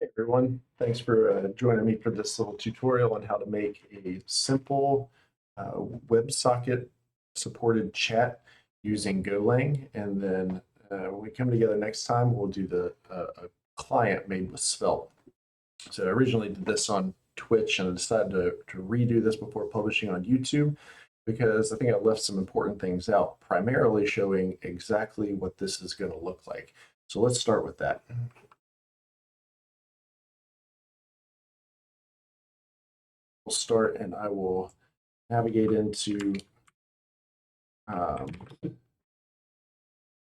Hey everyone, thanks for joining me for this little tutorial on how to make a simple WebSocket supported chat using Golang. And then when we come together next time, we'll do a client made with Svelte. So I originally did this on Twitch and I decided to redo this before publishing on YouTube because I think I left some important things out, primarily showing exactly what this is going to look like. So let's start with that. We'll start and I will navigate um,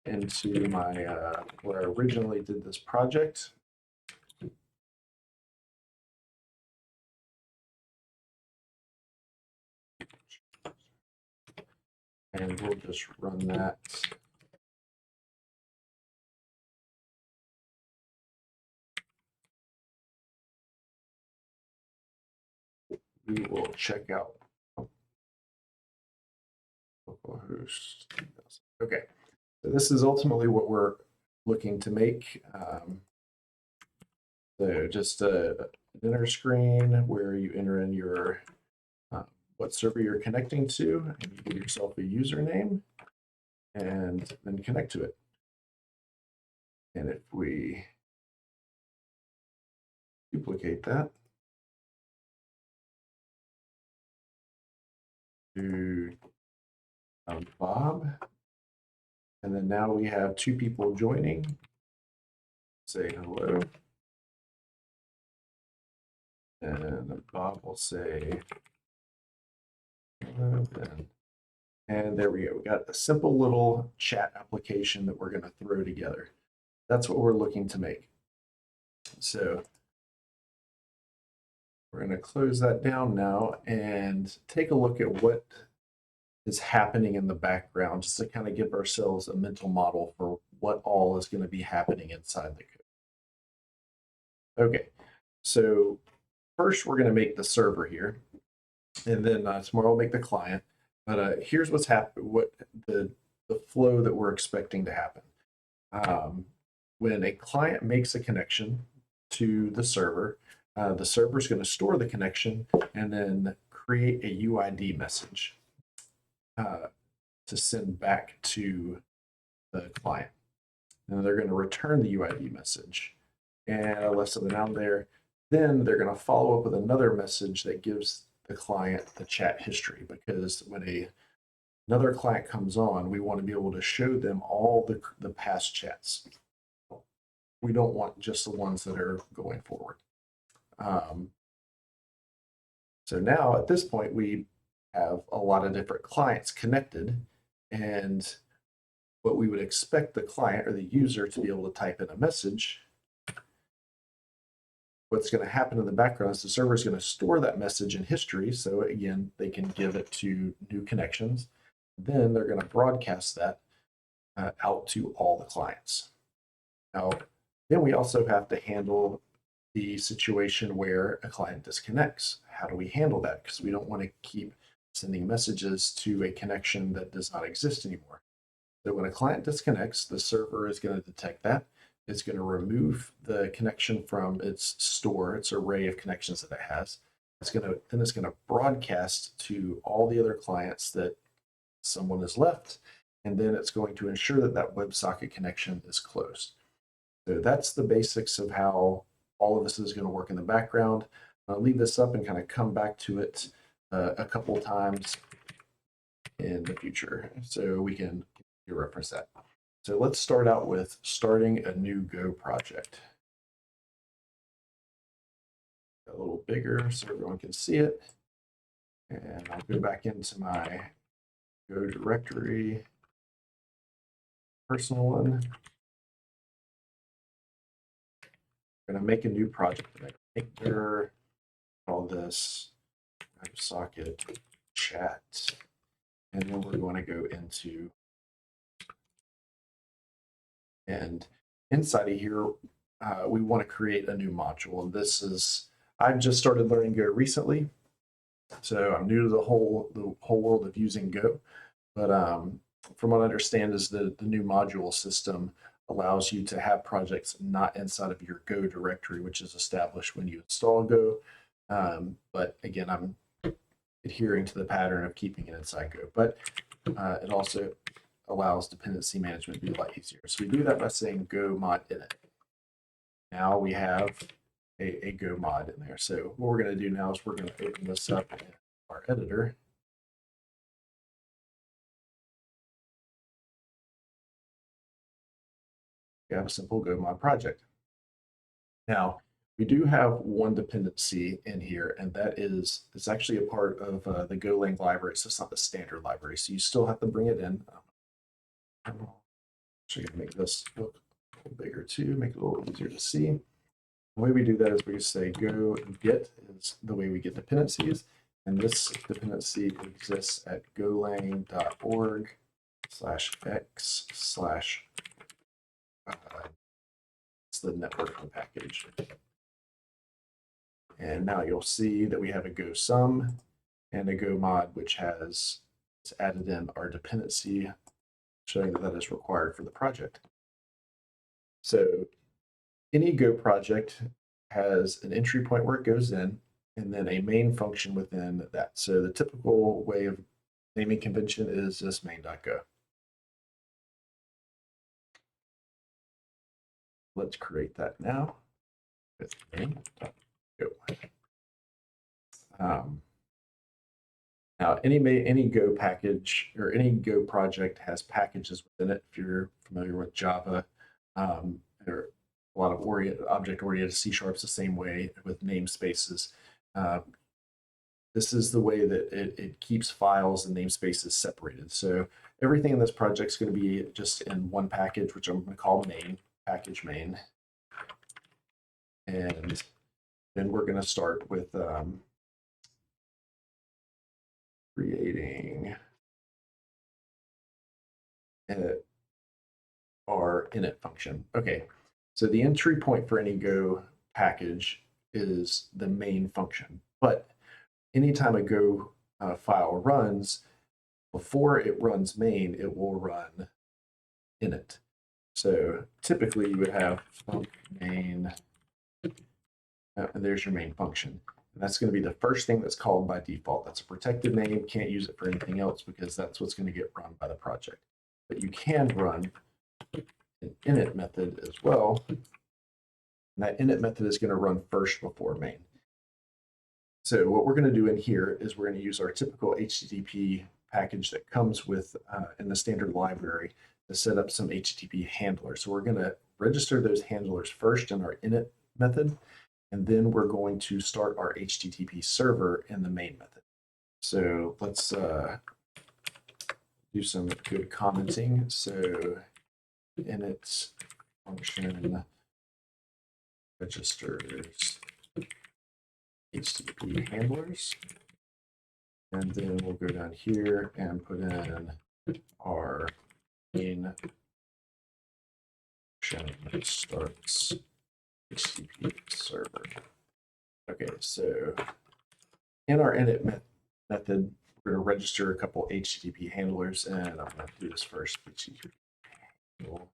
into my where I originally did this project. And we'll just run that. We will check out localhost. Okay, so this is ultimately what we're looking to make. So just an inner screen where you enter in your what server you're connecting to, and you give yourself a username, and then connect to it. And if we duplicate that to Bob, and then now we have two people joining. Say hello. And Bob will say hello, Ben. And there we go. We got a simple little chat application that we're going to throw together. That's what we're looking to make. So we're going to close that down now and take a look at what is happening in the background, just to kind of give ourselves a mental model for what all is going to be happening inside the code. Okay, so first we're going to make the server here, and then tomorrow we'll make the client. But here's what's happened, what the flow that we're expecting to happen. When a client makes a connection to the server is going to store the connection and then create a UID message to send back to the client. And they're going to return the UID message. And I left something out there. Then they're going to follow up with another message that gives the client the chat history, because when another client comes on, we want to be able to show them all the past chats. We don't want just the ones that are going forward. So now at this point, we have a lot of different clients connected, and what we would expect the client or the user to be able to type in a message. What's going to happen in the background is the server is going to store that message in history. So again, they can give it to new connections. Then they're going to broadcast that out to all the clients. Now, then we also have to handle the situation where a client disconnects. How do we handle that? Because we don't want to keep sending messages to a connection that does not exist anymore. So when a client disconnects, the server is going to detect that. It's going to remove the connection from its store, its array of connections that it has. It's going to broadcast to all the other clients that someone has left, and then it's going to ensure that that WebSocket connection is closed. So that's the basics of how all of this is going to work in the background. I'll leave this up and kind of come back to it a couple times in the future so we can reference that. So let's start out with starting a new Go project. A little bigger so everyone can see it. And I'll go back into my Go directory, personal one. I'm going to make a new project. Maker, call this WebSocket chat. And then we're going to go into, and inside of here, we want to create a new module. And this is, I've just started learning Go recently, so I'm new to the whole world of using Go. But from what I understand is the new module system allows you to have projects not inside of your Go directory, which is established when you install Go. But again, I'm adhering to the pattern of keeping it inside Go. But it also allows dependency management to be a lot easier. So we do that by saying go mod init. Now we have a Go mod in there. So what we're going to do now is we're going to open this up in our editor. We have a simple Go mod project. Now, we do have one dependency in here, and that is, it's actually a part of the Golang library. So it's not the standard library. So you still have to bring it in. I'm actually going to make this look a little bigger too, make it a little easier to see. The way we do that is we just say go get is the way we get dependencies. And this dependency exists at golang.org/x/ it's the networking package. And now you'll see that we have a go sum and a go mod, which has added in our dependency, showing that that is required for the project. So any Go project has an entry point where it goes in, and then a main function within that. So the typical way of naming convention is just main.go. Let's create that now with main.go. Now, any Go package or any Go project has packages within it. If you're familiar with Java, there are a lot of object-oriented C# the same way with namespaces. This is the way that it keeps files and namespaces separated. So everything in this project is going to be just in one package, which I'm going to call main, package main. And then we're going to start with creating our init function. Okay, so the entry point for any Go package is the main function. But anytime a Go file runs, before it runs main, it will run init. So typically you would have func main, and there's your main function. And that's going to be the first thing that's called by default. That's a protected name. Can't use it for anything else because that's what's going to get run by the project. But you can run an init method as well. And that init method is going to run first before main. So what we're going to do in here is we're going to use our typical HTTP package that comes with in the standard library to set up some HTTP handlers. So we're going to register those handlers first in our init method, and then we're going to start our HTTP server in the main method. So let's do some good commenting. So init function registers HTTP handlers. And then we'll go down here and put in our main function that starts HTTP server. Okay, so in our init method, we're going to register a couple HTTP handlers, and I'm going to do this first. HTTP handle.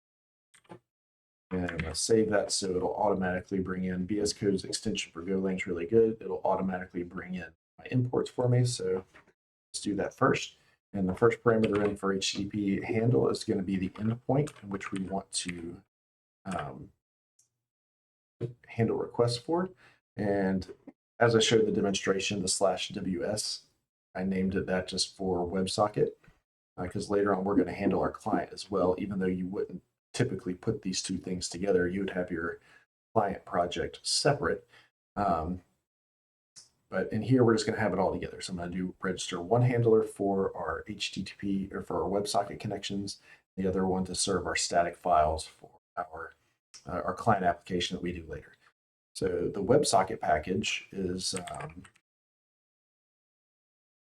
And I'm going to save that so it'll automatically bring in VS Code's extension for Golang is really good. It'll automatically bring in my imports for me. So let's do that first. And the first parameter in for HTTP handle is going to be the endpoint in which we want to handle requests for. And as I showed the demonstration, the /WS, I named it that just for WebSocket, because later on we're going to handle our client as well. Even though you wouldn't typically put these two things together, you would have your client project separate. But in here, we're just going to have it all together. So I'm going to register one handler for our HTTP or for our WebSocket connections, the other one to serve our static files for our client application that we do later. So the WebSocket package is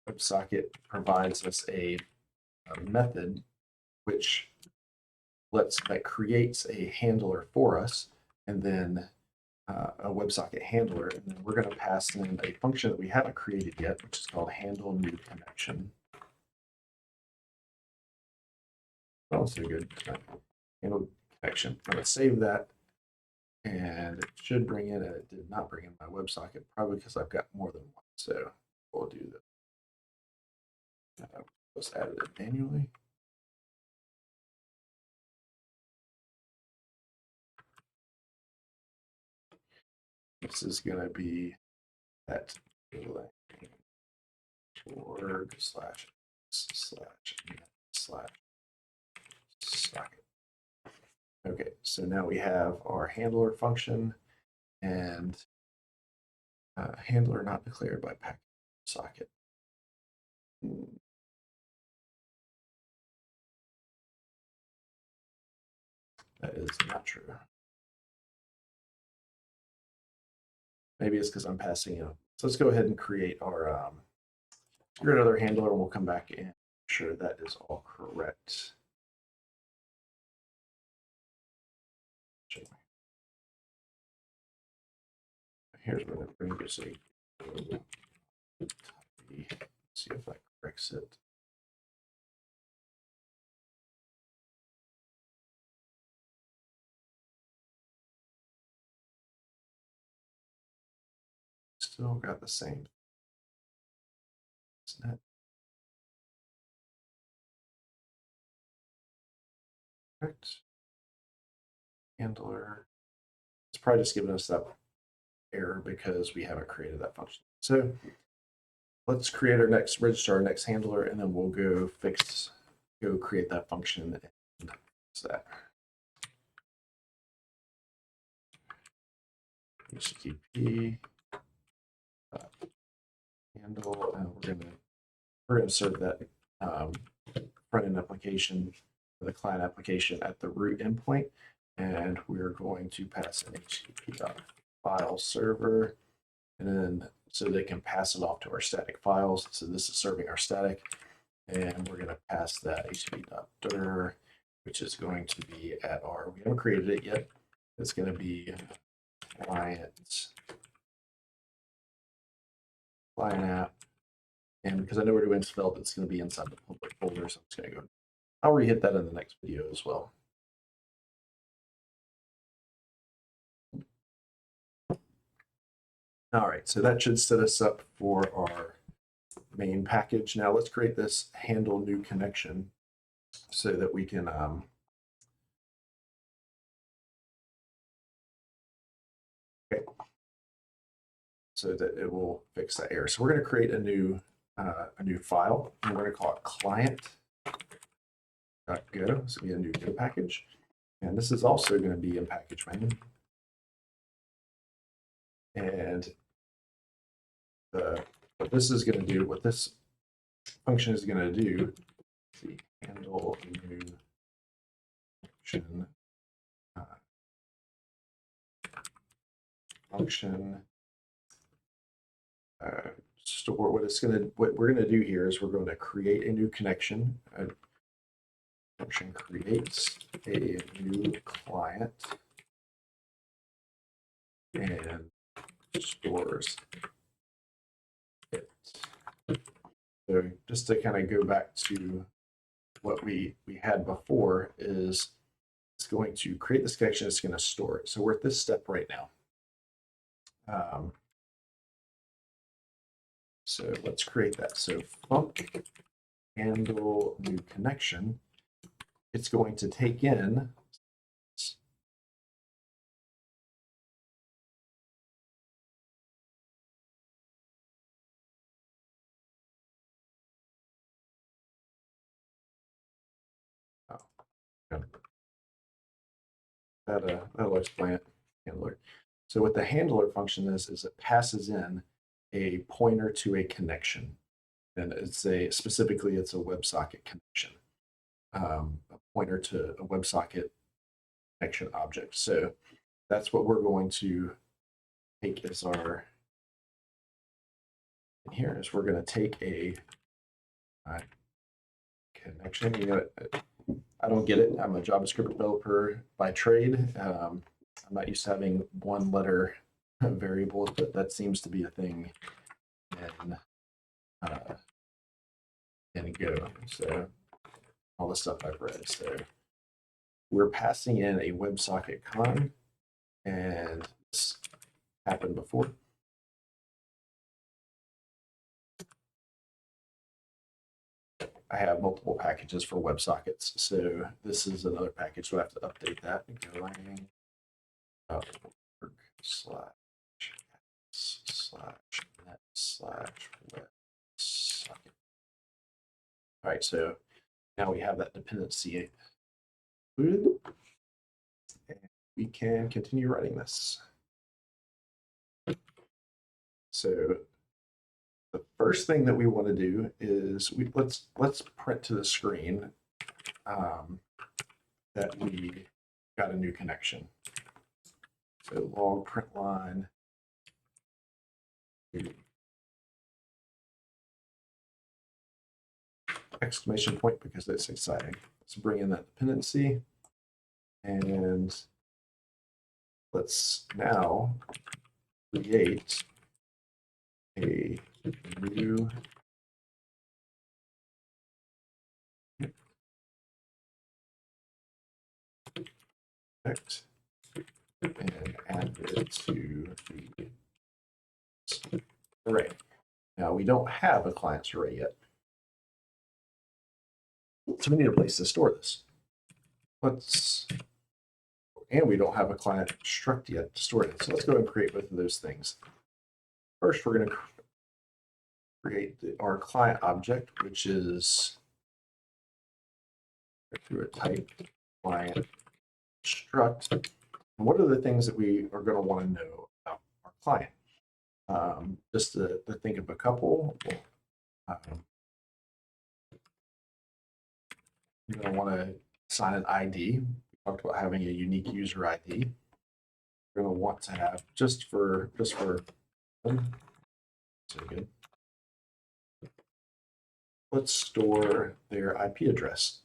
WebSocket provides us a method which that creates a handler for us, and then a WebSocket handler, and then we're going to pass in a function that we haven't created yet, which is called handle new connection. Also good. Handle connection. I'm going to save that, and it should bring in, and it did not bring in my WebSocket, probably because I've got more than one. So we'll do this. Let's add it manually. This is going to be that org//net/socket. Okay, so now we have our handler function and handler not declared by package socket. That is not true. Maybe it's because I'm passing in. So let's go ahead and create our another handler, and we'll come back and make sure that is all correct. Here's where the bring you see. See if that corrects it. Still got the same. Net. Correct. Handler. It's probably just giving us that error because we haven't created that function. So let's create our next, register our next handler, and then we'll go create that function and fix that. HTTP handle, and we're gonna serve that front end application, the client application at the root endpoint, and we're going to pass an HTTP.file server, and then so they can pass it off to our static files. So this is serving our static, and we're going to pass that HTTP.dir, which is going to be at our, we haven't created it yet. It's going to be client app. And because I know we're doing Svelte, it's going to be inside the public folder, so I'm just going to go. I'll re-hit that in the next video as well. All right, so that should set us up for our main package. Now let's create this handle new connection so that we can okay, so that it will fix that error. So we're going to create a new file, and we're going to call it client.go. This will be a new Go package, and this is also going to be in package menu. And what this is going to do, what this function is going to do, the handle new function store. What we're going to do here is we're going to create a new connection. Function creates a new client and stores it. So just to kind of go back to what we had before, is it's going to create this connection, it's going to store it. So we're at this step right now. So let's create that. So func handle new connection, it's going to take in that'll explain it. Handler. So what the handler function is it passes in a pointer to a connection, and specifically it's a WebSocket connection, a pointer to a WebSocket connection object. So that's what we're going to take as our. And here is we're going to take a connection. You know, I don't get it. I'm a JavaScript developer by trade. I'm not used to having one letter variables, but that seems to be a thing in Go. So all the stuff I've read. So we're passing in a WebSocket con, and this happened before. I have multiple packages for WebSockets, so this is another package, so I have to update that and go lang org /net/websocket. All right, so now we have that dependency included, and we can continue writing this. So the first thing that we want to do is let's print to the screen that we got a new connection. So log print line exclamation point, because that's exciting. Let's bring in that dependency, and let's now create a new object and add it to the array. Now we don't have a client's array yet, so we need a place to store this. And we don't have a client struct yet to store it. So let's go and create both of those things. First, we're going to create our client object, which is through a type client struct. And what are the things that we are going to want to know about our client? Just to think of a couple, you're going to want to assign an ID. We talked about having a unique user ID. We're going to want to have just for so good. Let's store their IP address.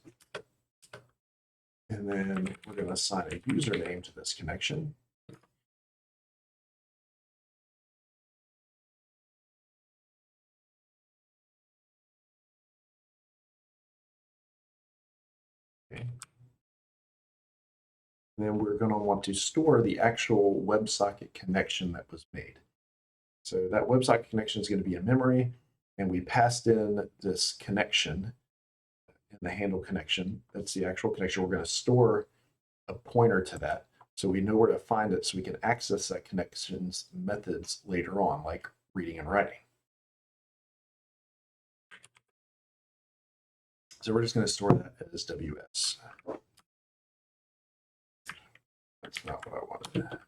And then we're going to assign a username to this connection. Okay. And then we're going to want to store the actual WebSocket connection that was made. So that WebSocket connection is going to be in memory, and we passed in this connection in the handle connection. That's the actual connection. We're going to store a pointer to that, so we know where to find it, so we can access that connection's methods later on, like reading and writing. So we're just going to store that as WS. That's not what I wanted.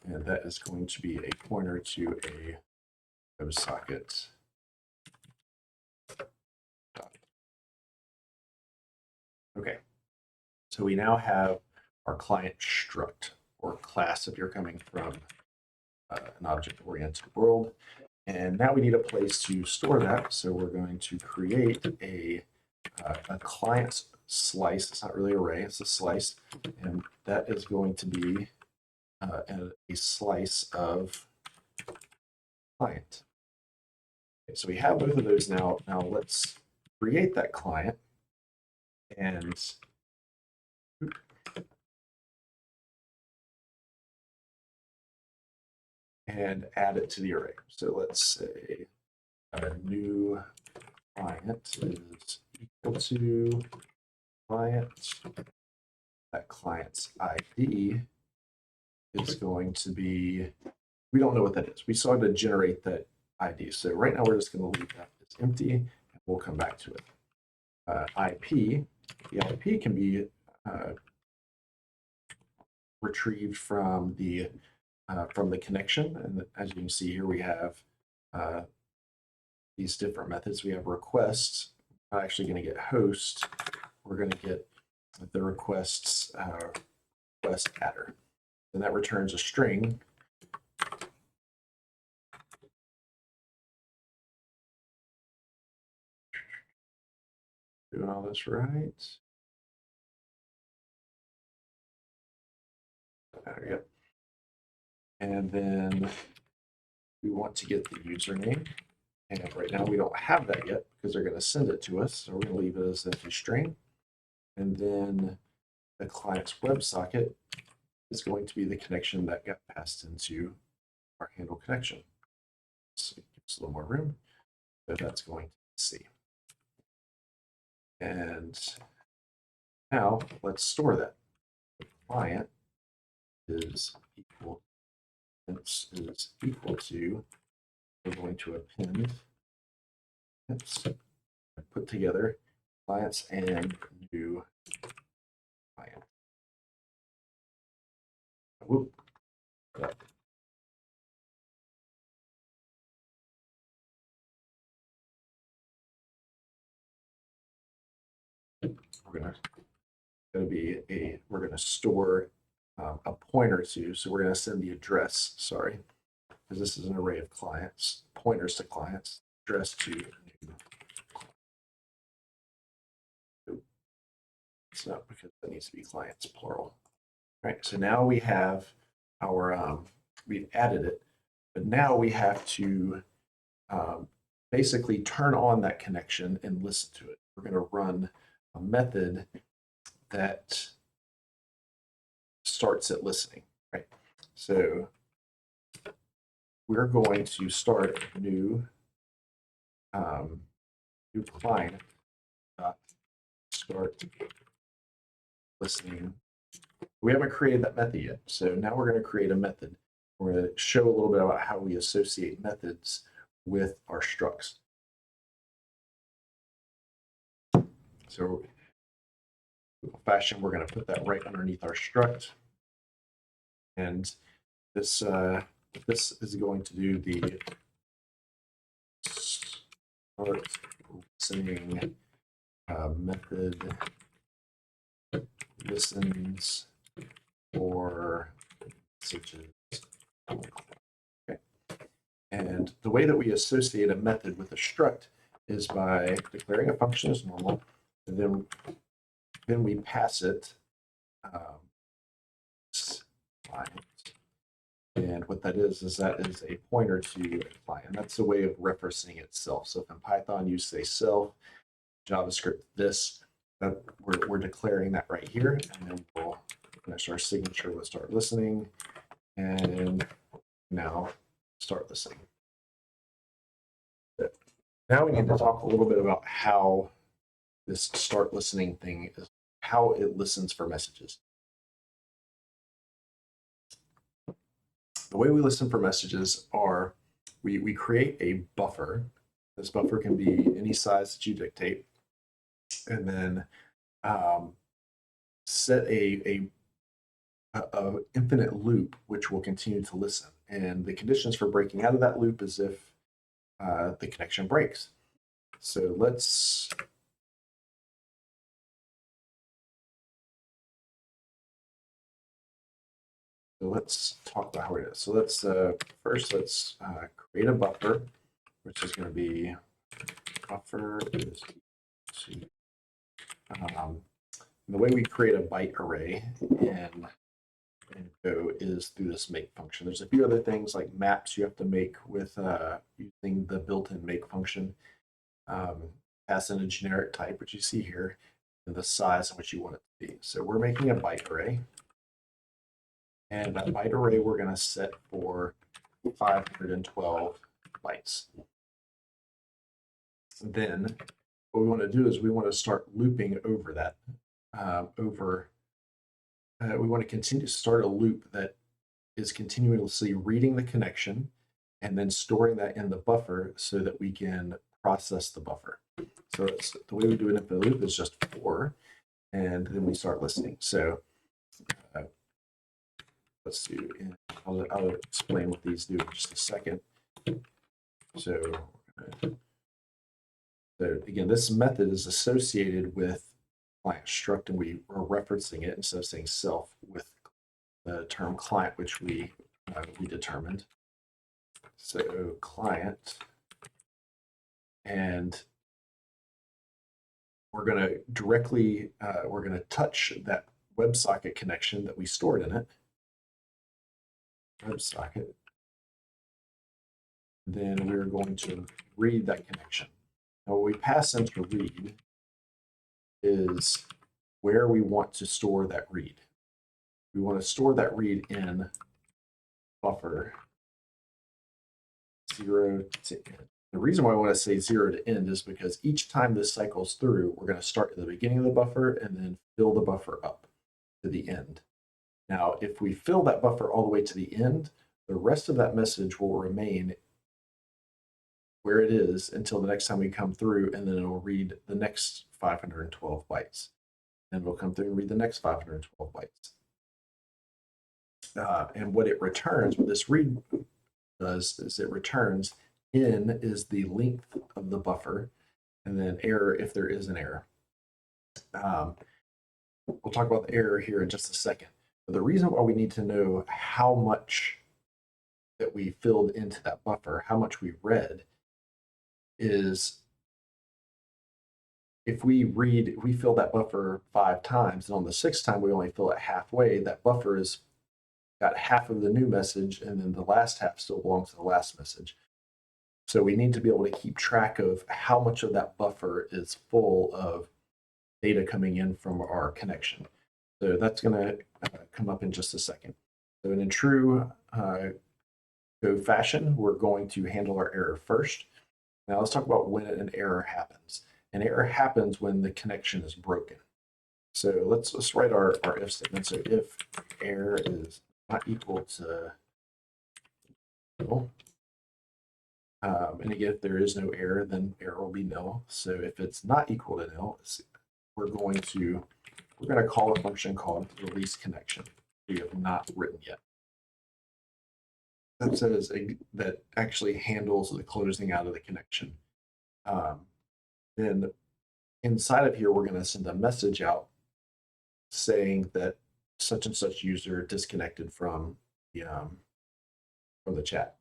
And that is going to be a pointer to a WebSocket. Okay, so we now have our client struct, or class if you're coming from an object-oriented world. And now we need a place to store that. So we're going to create a client slice. It's not really an array, it's a slice. And that is going to be a slice of client. Okay, so we have both of those now. Now let's create that client and add it to the array. So let's say our new client is equal to client. That client's ID is going to be, we don't know what that is. We saw to generate that ID. So right now we're just going to leave that as empty, and we'll come back to it. IP, the IP can be retrieved from the connection, and as you can see here, we have these different methods. We have requests. We're not actually going to get host. We're going to get the requests request adder, and that returns a string. Doing all this right. There we go. And then we want to get the username. And right now we don't have that yet because they're going to send it to us. So we're going to leave it as a string. And then the client's WebSocket is going to be the connection that got passed into our handle connection. So it gives a little more room. So that's going to C. And now let's store that. The client is equal to, we're going to append, put together clients and new client. Whoop. We're going to store a pointer to, so we're going to send the address, sorry, because this is an array of clients, pointers to clients, address to new. It's not because that needs to be clients, plural. All right, so now we have our, we've added it, but now we have to basically turn on that connection and listen to it. We're going to run a method that starts at listening, right? So we're going to start new client start listening. We haven't created that method yet, so now we're going to create a method. We're going to show a little bit about how we associate methods with our structs. So in fashion, we're going to put that right underneath our struct, and this is going to do the start listening method listens for messages. Okay. And the way that we associate a method with a struct is by declaring a function as normal, and then we pass it client. And what that is that is a pointer to a client. That's a way of referencing itself. So if in Python you say self, JavaScript this, that we're declaring that right here, and then we'll finish our signature with start listening, and now start listening. Now we need to talk a little bit about how this start listening thing is, how it listens for messages. The way we listen for messages are we create a buffer. This buffer can be any size that you dictate, and then set a infinite loop which will continue to listen. And the conditions for breaking out of that loop is if the connection breaks. So let's talk about how it is. So let's first let's create a buffer, which is going to be buffer is to the way we create a byte array in Go is through this make function. There's a few other things like maps you have to make with using the built-in make function. Pass in a generic type, which you see here, and the size in which you want it to be. So we're making a byte array. And that byte array we're going to set for 512 bytes. And then what we want to do is we want to start looping over that. We want to continue to start a loop that is continuously reading the connection and then storing that in the buffer so that we can process the buffer. So the way we do an infinite loop is just for, and then we start listening. So let's do, I'll explain what these do in just a second. So again, this method is associated with client struct, and we are referencing it instead of saying self with the term client, which we determined. So client, and we're going to directly, we're going to touch that WebSocket connection that we stored in it. WebSocket. Then we're going to read that connection. Now what we pass into read is where we want to store that read. We want to store that read in buffer 0 to end. The reason why I want to say 0 to end is because each time this cycles through, we're going to start at the beginning of the buffer and then fill the buffer up to the end. Now, if we fill that buffer all the way to the end, the rest of that message will remain where it is until the next time we come through, and then it'll read the next 512 bytes. Then we'll come through and read the next 512 bytes. And what it returns, what this read does, is it returns in is the length of the buffer, and then error if there is an error. We'll talk about the error here in just a second. But the reason why we need to know how much that we filled into that buffer, how much we read, is if we fill that buffer 5 times, and on the 6th time we only fill it halfway, that buffer is got half of the new message, and then the last half still belongs to the last message. So we need to be able to keep track of how much of that buffer is full of data coming in from our connection. So that's going to come up in just a second. So in a true Go fashion, we're going to handle our error first. Now let's talk about when an error happens. An error happens when the connection is broken. So let's write our if statement. So if error is not equal to nil, and again, if there is no error, then error will be nil. So if it's not equal to nil, we're going to call a function called release connection. We have not written yet. That says that actually handles the closing out of the connection. Then inside of here, we're going to send a message out saying that such and such user disconnected from the chat,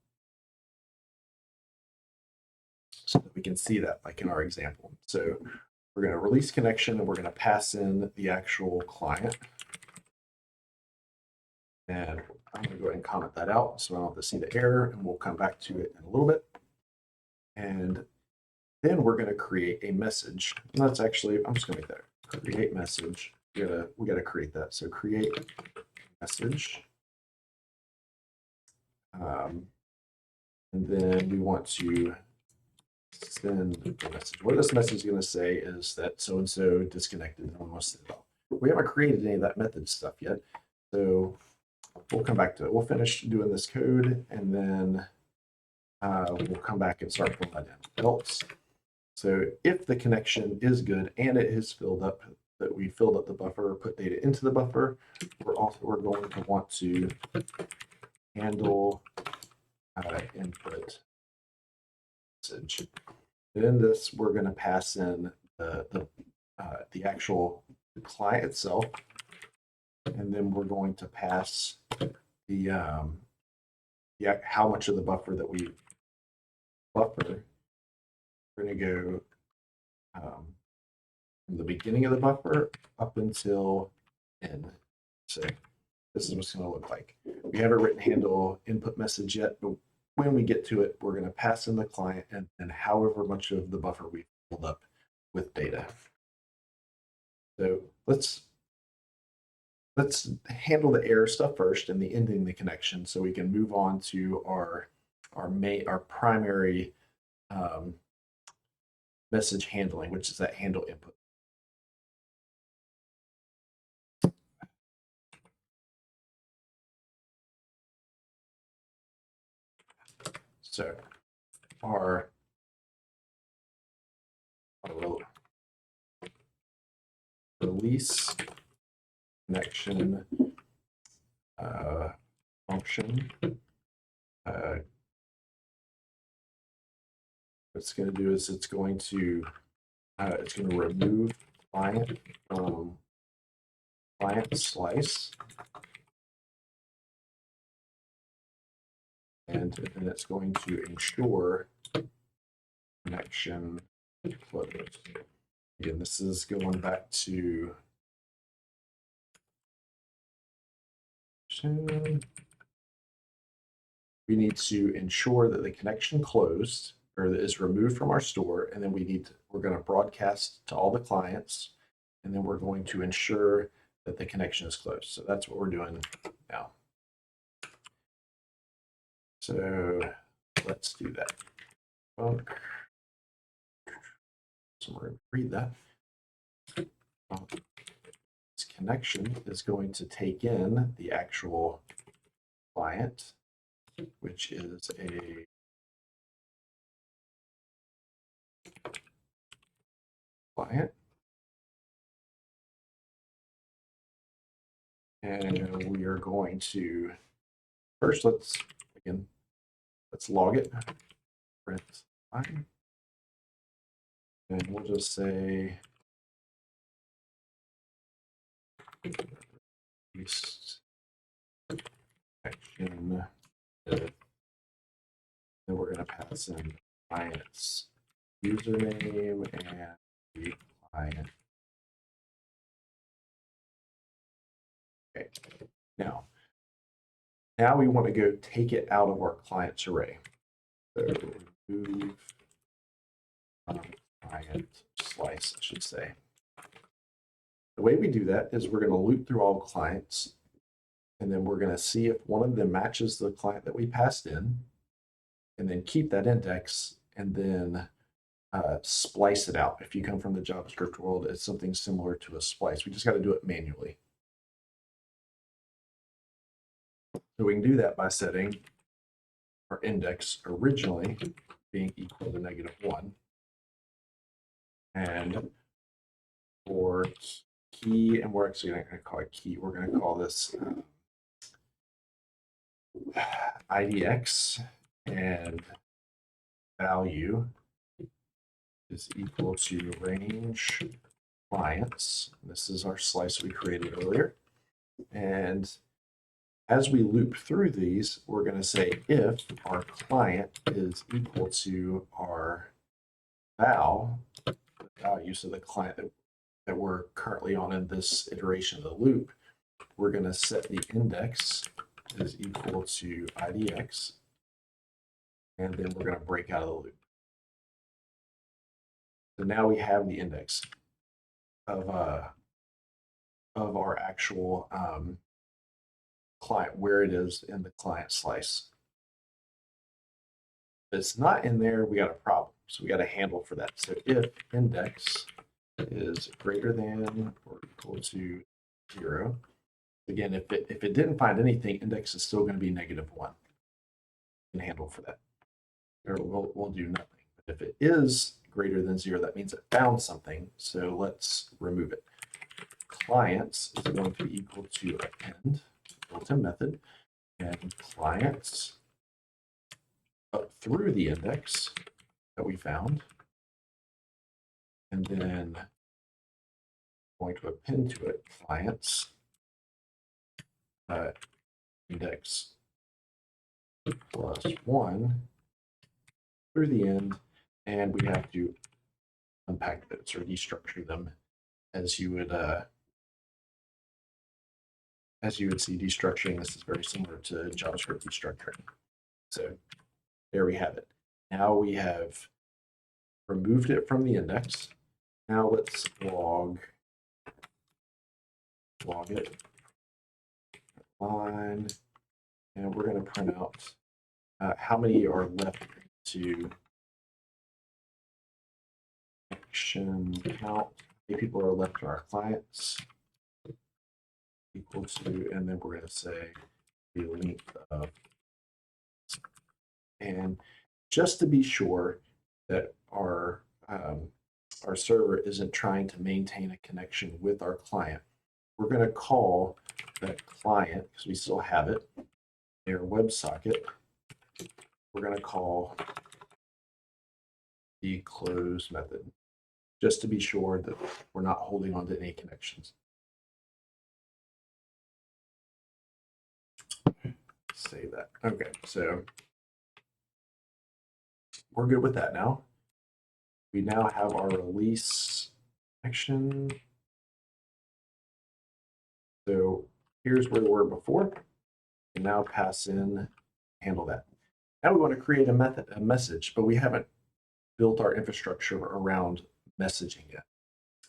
so that we can see that, like in our example. So we're going to release connection, and we're going to pass in the actual client. And I'm going to go ahead and comment that out so I don't have to see the error, and we'll come back to it in a little bit. And then we're going to create a message. And that's actually, I'm just going to make that create message. We got to create that. So create message. And then we want to send the message. What this message is going to say is that so-and-so disconnected. We haven't created any of that method stuff yet. So we'll come back to it. We'll finish doing this code, and then we'll come back and start filling that in. Else. So if the connection is good and it is filled up, that we filled up the buffer, put data into the buffer, we're going to want to handle input message. And in this, we're going to pass in the actual client itself, and then we're going to pass the how much of the buffer that we buffer. We're going to go from the beginning of the buffer up until end. So this is what it's going to look like. We haven't written handle input message yet, but when we get to it, we're going to pass in the client and however much of the buffer we filled up with data. So let's handle the error stuff first and the ending the connection, so we can move on to our primary message handling, which is that handle input. So our release connection function. What it's going to do is it's going to remove client from client slice, and then it's going to ensure connection closed. Again, this is going back to we need to ensure that the connection closed or that is removed from our store, and then we're going to broadcast to all the clients and then we're going to ensure that the connection is closed. So that's what we're doing now. So let's do that. So we're going to read that. This connection is going to take in the actual client, which is a client. And we are going to, first, let's log it, print line. And we'll just say, connection. Then we're going to pass in client's username and the client. Okay. Now we want to go take it out of our client's array. So remove client slice, I should say. The way we do that is we're going to loop through all clients, and then we're going to see if one of them matches the client that we passed in, and then keep that index, and then splice it out. If you come from the JavaScript world, it's something similar to a splice. We just got to do it manually. So we can do that by setting our index originally being equal to -1. And for key, and we're actually not going to call it key, we're going to call this IDX, and value is equal to range clients. This is our slice we created earlier. And as we loop through these, we're going to say if our client is equal to our value, so the client that we're currently on in this iteration of the loop, we're going to set the index is equal to IDX, and then we're going to break out of the loop. So now we have the index of our actual client, where it is in the client slice. If it's not in there, we got a problem. So we got a handle for that. So if index is greater than or equal to 0, again, if it didn't find anything, index is still going to be -1. And handle for that, or we'll do nothing. But if it is greater than 0, that means it found something. So let's remove it. Clients is going to be equal to append built-in method, and clients up through the index that we found, and then going to append to it clients index +1 through the end, and we have to unpack those or destructure them as you would see destructuring. This is very similar to JavaScript destructuring. So there we have it. Now we have removed it from the index. Now let's log it line, and we're going to print out how many are left to connection count. How many people are left to our clients equal to, and then we're going to say the length of. And just to be sure that our server isn't trying to maintain a connection with our client, we're going to call that client, because we still have it, their WebSocket. We're going to call the close method, just to be sure that we're not holding on to any connections. Save that. Okay, so we're good with that now. We now have our release action. So here's where we were before. And now pass in, handle that. Now we want to create a message, but we haven't built our infrastructure around messaging yet.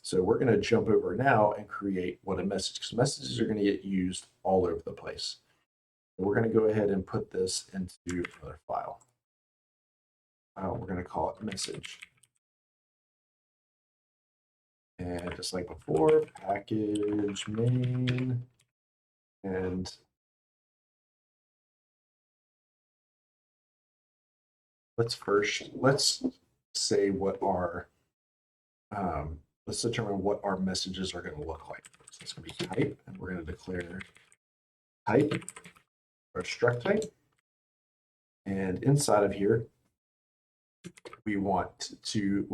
So we're going to jump over now and create what a message, because messages are going to get used all over the place. We're going to go ahead and put this into another file. We're going to call it message. And just like before, package main, and let's say what our let's determine what our messages are going to look like. So it's going to be type, and we're going to declare type or struct type. And inside of here, we want to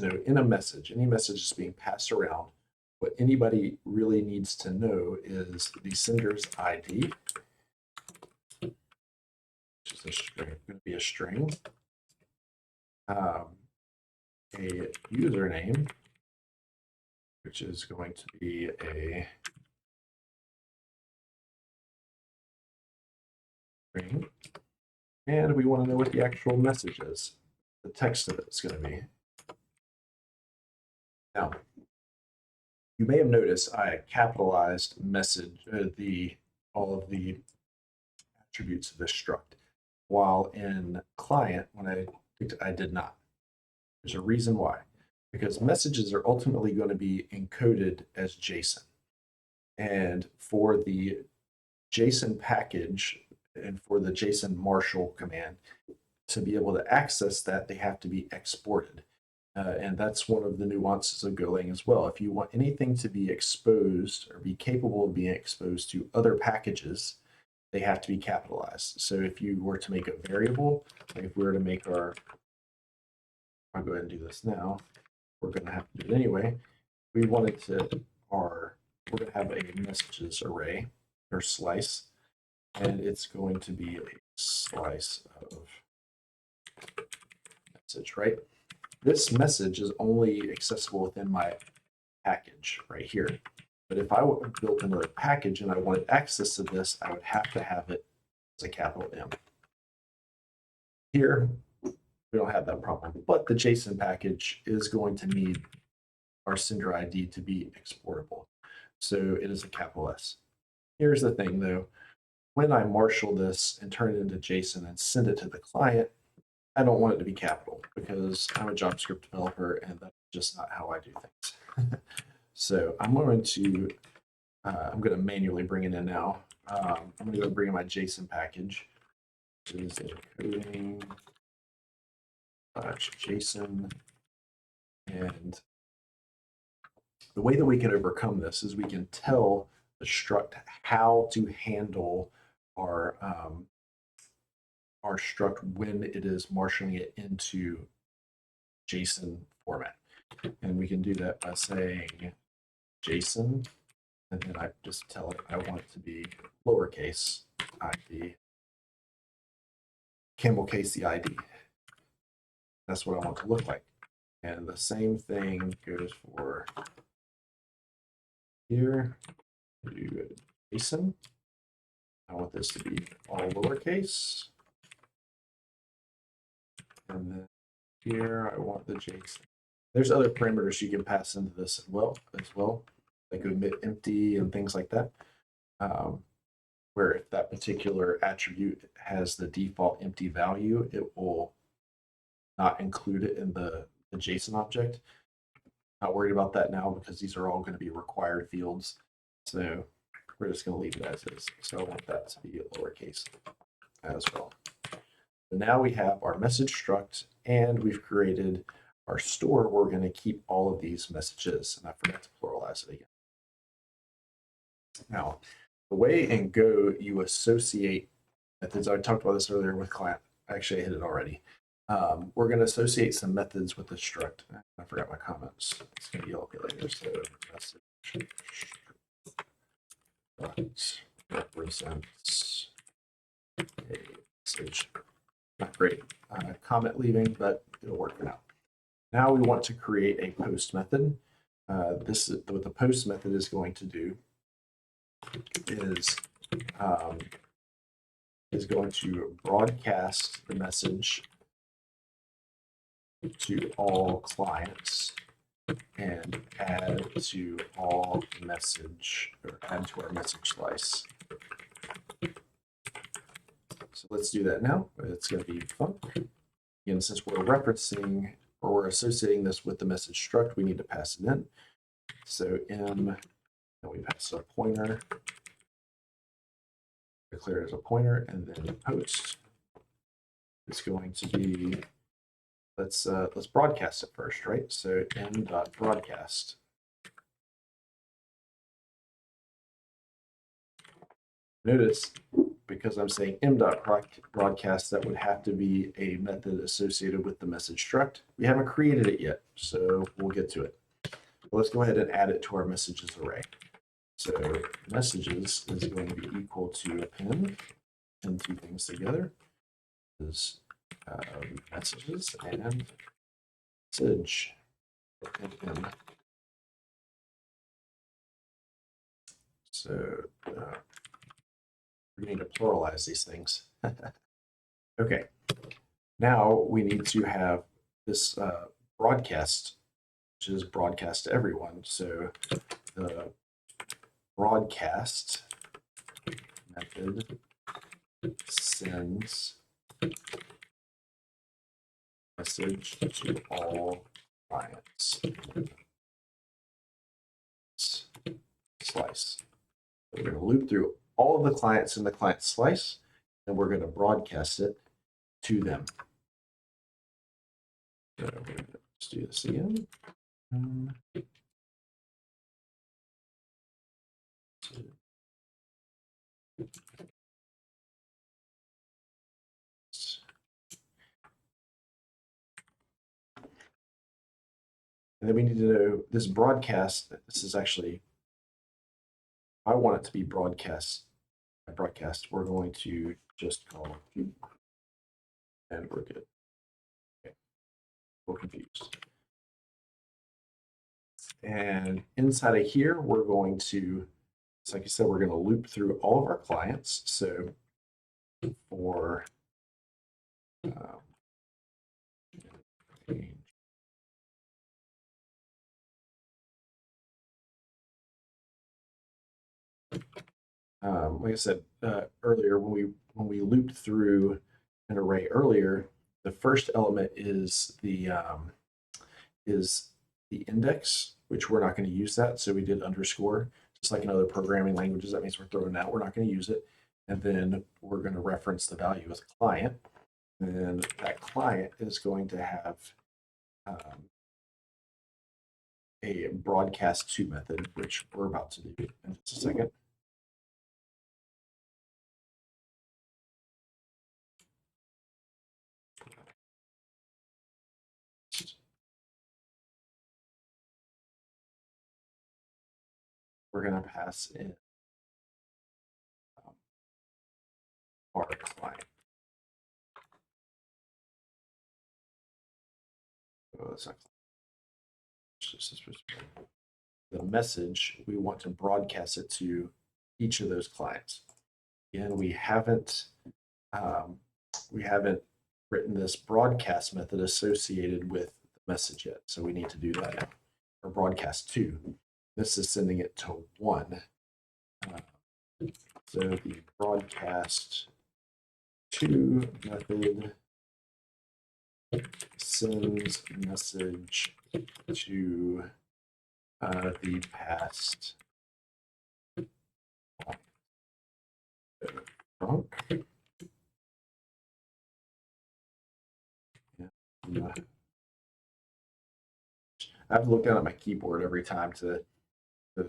know in a message, any message is being passed around. What anybody really needs to know is the sender's ID, which is a string, going to be a string, a username, which is going to be a string, and we want to know what the actual message is. The text of it is going to be. Now, you may have noticed I capitalized message all of the attributes of this struct, while in client, when I did not. There's a reason why, because messages are ultimately going to be encoded as JSON, and for the JSON package and for the JSON Marshal command to be able to access that, they have to be exported. And that's one of the nuances of Golang as well. If you want anything to be exposed or be capable of being exposed to other packages, they have to be capitalized. So if you were to make a variable, like if we were to make our, I'll go ahead and do this now, we're going to have to do it anyway. We wanted to, we're going to have a messages array or slice, and it's going to be a slice of message, right? This message is only accessible within my package right here. But if I built another package and I wanted access to this, I would have to have it as a capital M. Here, we don't have that problem, but the JSON package is going to need our sender ID to be exportable. So it is a capital S. Here's the thing though, when I marshal this and turn it into JSON and send it to the client, I don't want it to be capital because I'm a JavaScript developer and that's just not how I do things. So I'm going to manually bring it in now. I'm going to go bring in my JSON package, which is encoding JSON. And the way that we can overcome this is we can tell the struct how to handle our struct when it is marshaling it into JSON format. And we can do that by saying JSON, and then I just tell it I want it to be lowercase ID, camel case the ID. That's what I want it to look like. And the same thing goes for here. Do JSON. I want this to be all lowercase. And then here I want the JSON. There's other parameters you can pass into this as well, like omit empty and things like that. Where if that particular attribute has the default empty value, it will not include it in the JSON object. Not worried about that now because these are all going to be required fields. So we're just going to leave it as is. So I want that to be lowercase as well. So now we have our message struct and we've created our store where we're going to keep all of these messages. And I forgot to pluralize it again. Now, the way in Go you associate methods, I talked about this earlier with client. Actually, I hit it already. We're going to associate some methods with the struct. I forgot my comments. It's going to yell at me later. So message represents a message. Not great comment leaving, but it'll work for now. Now we want to create a post method. What the post method is going to do is going to broadcast the message to all clients and add to all message, or add to our message slice. So let's do that now. It's going to be fun. Again, since we're referencing or we're associating this with the message struct, we need to pass it in. So m, and we pass a pointer, declare it as a pointer, and then post is going to be, let's broadcast it first, right? So m.broadcast. Notice, because I'm saying m.broadcast, that would have to be a method associated with the message struct. We haven't created it yet, so we'll get to it. Let's go ahead and add it to our messages array. So messages is going to be equal to append, and two things together is messages and message. And so we need to pluralize these things. Okay, now we need to have this broadcast, which is broadcast to everyone. So the broadcast method sends message to all clients. Slice. We're going to loop through all of the clients in the client slice, and we're going to broadcast it to them. So let's do this again. And then we need to know this broadcast. This is actually, I want it to be broadcast. We're going to just call it, and we're good. Okay. We're confused. And inside of here, we're going to, so like I said, we're going to loop through all of our clients. So for like I said earlier, when we looped through an array earlier, the first element is the index, which we're not going to use that. So we did underscore, just like in other programming languages. That means we're throwing out. We're not going to use it. And then we're going to reference the value as a client. And then that client is going to have a broadcast to method, which we're about to do in just a second. We're going to pass in our client. Oh, that's not the message. We want to broadcast it to each of those clients. Again, we haven't written this broadcast method associated with the message yet, so we need to do that now. Or broadcast to. This is sending it to one. So the broadcast to method sends message to the past trunk. I have to look down at my keyboard every time to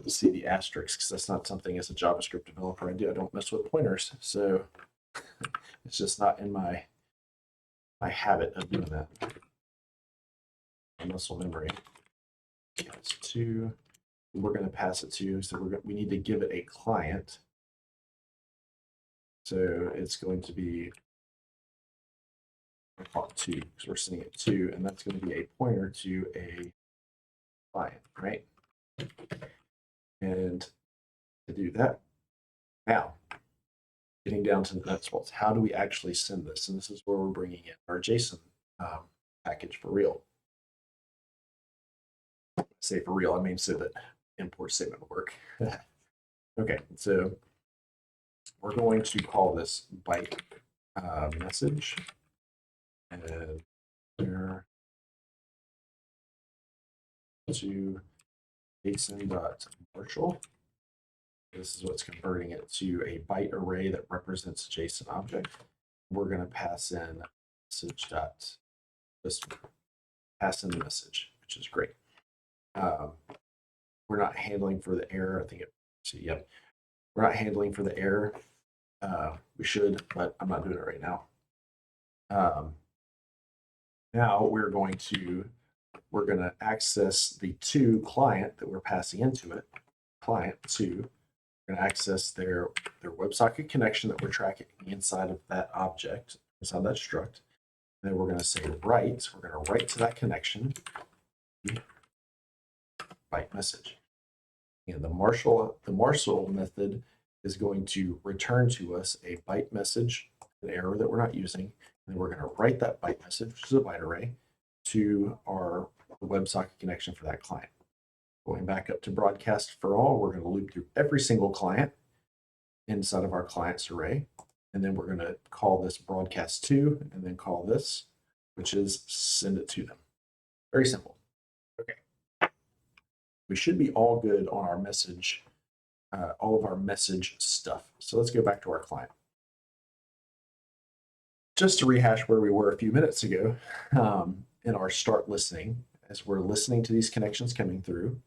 see the asterisks, because that's not something as a JavaScript developer I do. I don't mess with pointers, so it's just not in my habit of doing that. My muscle memory. It's to, we're going to pass it to, so we need to give it a client. So it's going to be to, because we're sending it to, and that's going to be a pointer to a client, right? And to do that, now getting down to the nuts bolts, how do we actually send this? And this is where we're bringing in our JSON package for real. say for real, I mean so that import statement will work. Okay, so we're going to call this byte message, and there to JSON.Marshall. This is what's converting it to a byte array that represents a JSON object. We're going to pass in message dot just pass in the message, which is great. We're not handling for the error. I think it. See, yep. We're not handling for the error. We should, but I'm not doing it right now. Now we're going to access the to client that we're passing into it. Client 2. We're going to access their WebSocket connection that we're tracking inside of that object, inside that struct. And then we're going to say write. We're going to write to that connection byte message. And the Marshall method is going to return to us a byte message, an error that we're not using, and we're going to write that byte message, which is a byte array, to our WebSocket connection for that client. Going back up to broadcast for all, we're going to loop through every single client inside of our clients array, and then we're going to call this broadcast to, and then call this, which is send it to them. Very simple. Okay. We should be all good on our message, all of our message stuff. So let's go back to our client. Just to rehash where we were a few minutes ago in our start listening, as we're listening to these connections coming through,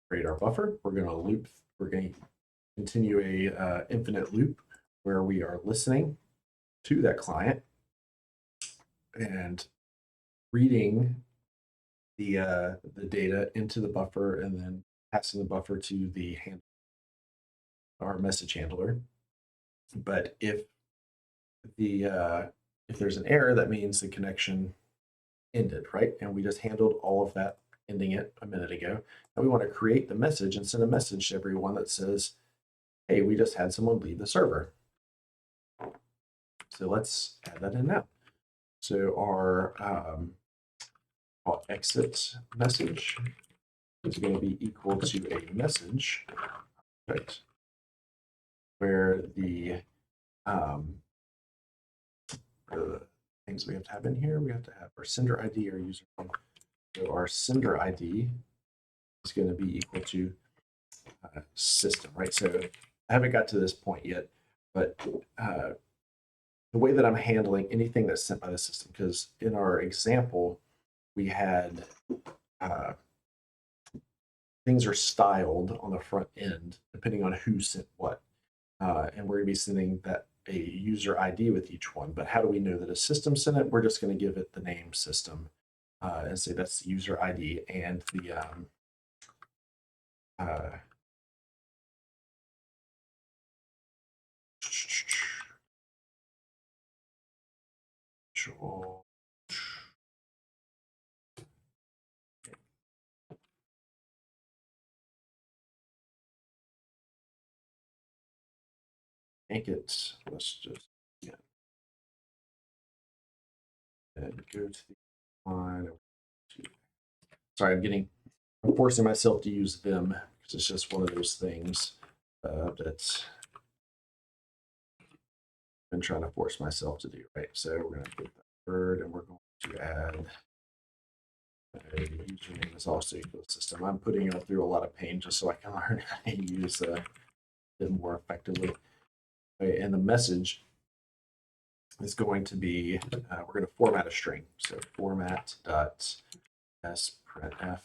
create our buffer. We're going to loop. We're going to continue a infinite loop where we are listening to that client and reading the data into the buffer and then passing the buffer to the our message handler. But if there's an error, that means the connection ended, right? And we just handled all of that, ending it a minute ago. And we want to create the message and send a message to everyone that says, hey, we just had someone leave the server. So let's add that in now. So our exit message is going to be equal to a message, right? Where the things we have to have in here, we have to have our sender ID or user name. So our sender ID is going to be equal to system, right? So I haven't got to this point yet, but the way that I'm handling anything that's sent by the system, because in our example, we had things are styled on the front end depending on who sent what. And we're going to be sending that a user ID with each one. But how do we know that a system sent it? We're just going to give it the name system and say that's the user ID and the make it, let's just and go to the line. Sorry, I'm forcing myself to use Vim because it's just one of those things that's been trying to force myself to do, right? So we're going to get that word and we're going to add a username is also equal to system. I'm putting you through a lot of pain just so I can learn how to use it more effectively. Okay, and the message is going to be, we're going to format a string. So format dot sprintf.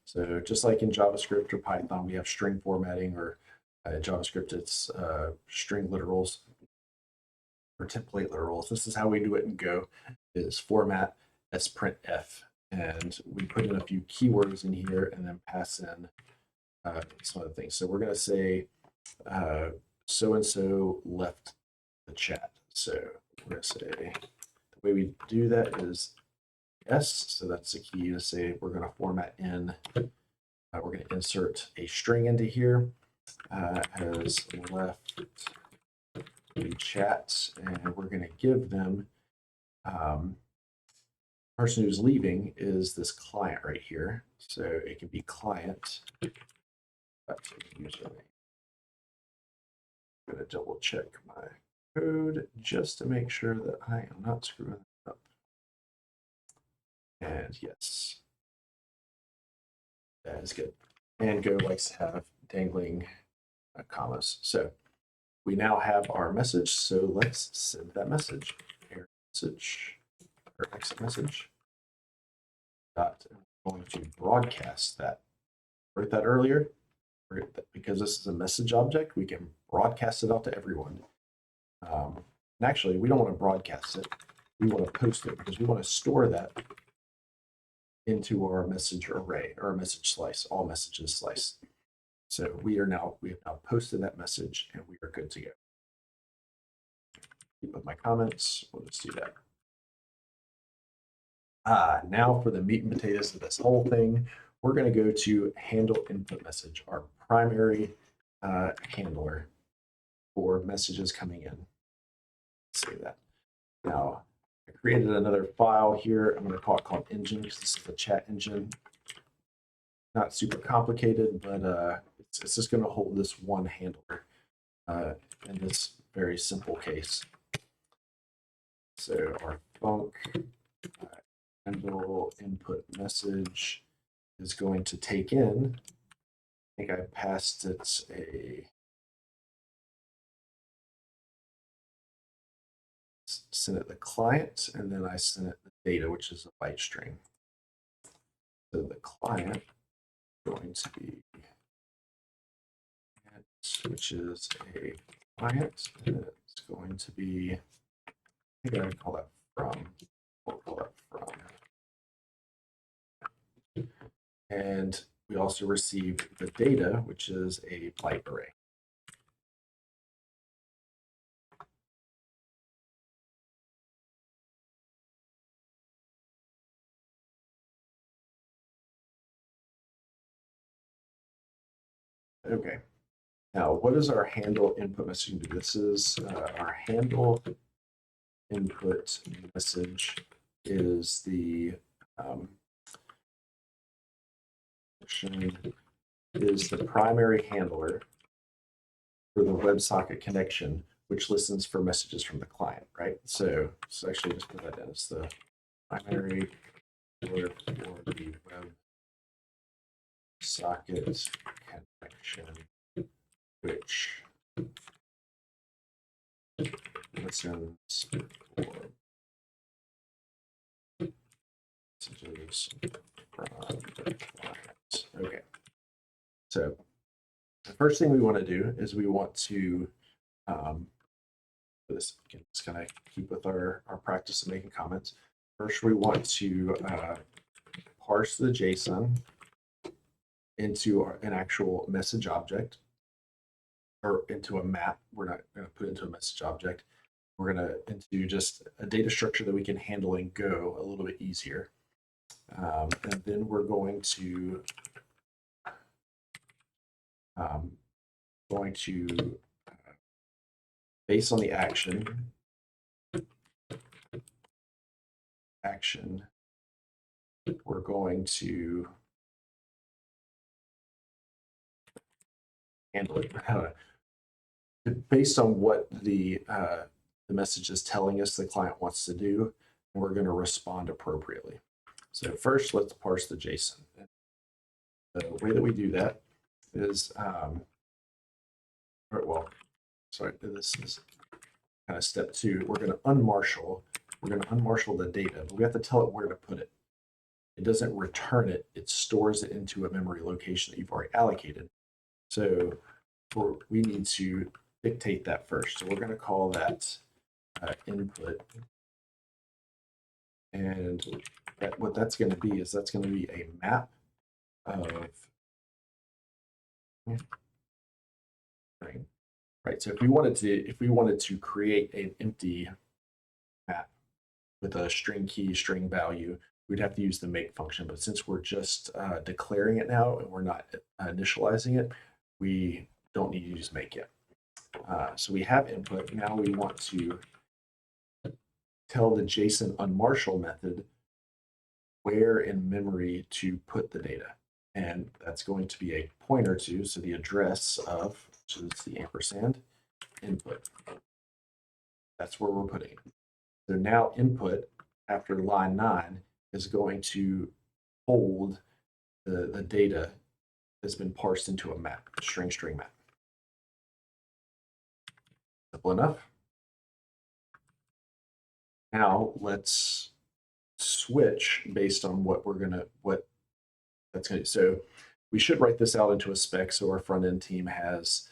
So just like in JavaScript or Python, we have string formatting, or in JavaScript, it's string literals or template literals. This is how we do it in Go, is format sprintf. And we put in a few keywords in here and then pass in some other things. So we're going to say so-and-so left the chat. So we're going to say, the way we do that is yes. So that's the key to say we're going to format in, we're going to insert a string into here as left the chat, and we're going to give them person who's leaving is this client right here. So it can be client. Username. I'm going to double check my code just to make sure that I am not screwing it up. And yes, that is good. And Go likes to have dangling commas. So we now have our message. So let's send that message. Error message or exit message. Dot. I'm going to broadcast that. Wrote that earlier. Because this is a message object, we can broadcast it out to everyone. And actually, we don't want to broadcast it. We want to post it because we want to store that into our message array or message slice, all messages slice. So we have now posted that message and we are good to go. Keep with my comments. We'll just do that. Now for the meat and potatoes of this whole thing, we're going to go to handle input message, our primary handler for messages coming in. Let's say that. Now, I created another file here. I'm going to call it called engine because this is the chat engine. Not super complicated, but it's just going to hold this one handler in this very simple case. So our func handle input message is going to take in. I think I passed it sent it the client, and then I sent it the data, which is a byte string. So the client is going to be, which is a client, and it's going to be, I think I would call that from. We'll call that from. And we also received the data, which is a byte array. Okay. Now, what is our handle input message do? This is our handle input message is the is the primary handler for the WebSocket connection, which listens for messages from the client, right? So actually just put that in. It's the primary handler for the WebSocket connection, which listens for messages from the client. Okay. So the first thing we want to do is we want to this again, just kind of keep with our practice of making comments. First, we want to parse the JSON into an actual message object or into a map. We're not going to put it into a message object. We're going to into just a data structure that we can handle in Go a little bit easier. And then we're going to based on the action, we're going to handle it. Based on what the message is telling us the client wants to do, and we're going to respond appropriately. So first, let's parse the JSON. The way that we do that is, this is kind of step 2. We're going to unmarshal. We're going to unmarshal the data, but we have to tell it where to put it. It doesn't return it. It stores it into a memory location that you've already allocated. So we need to dictate that first. So we're going to call that input. And what that's going to be is that's going to be a map of string. Right. So if we wanted to create an empty map with a string key, string value, we'd have to use the make function. But since we're just declaring it now and we're not initializing it, we don't need to use make yet. So we have input. Now we want to tell the JSON unmarshal method where in memory to put the data. And that's going to be a pointer to, so the address of, which is the ampersand, input. That's where we're putting it. So now input after line 9 is going to hold the data that's been parsed into a map, a string map. Simple enough. Now let's switch based on that's going to. So we should write this out into a spec so our front end team has,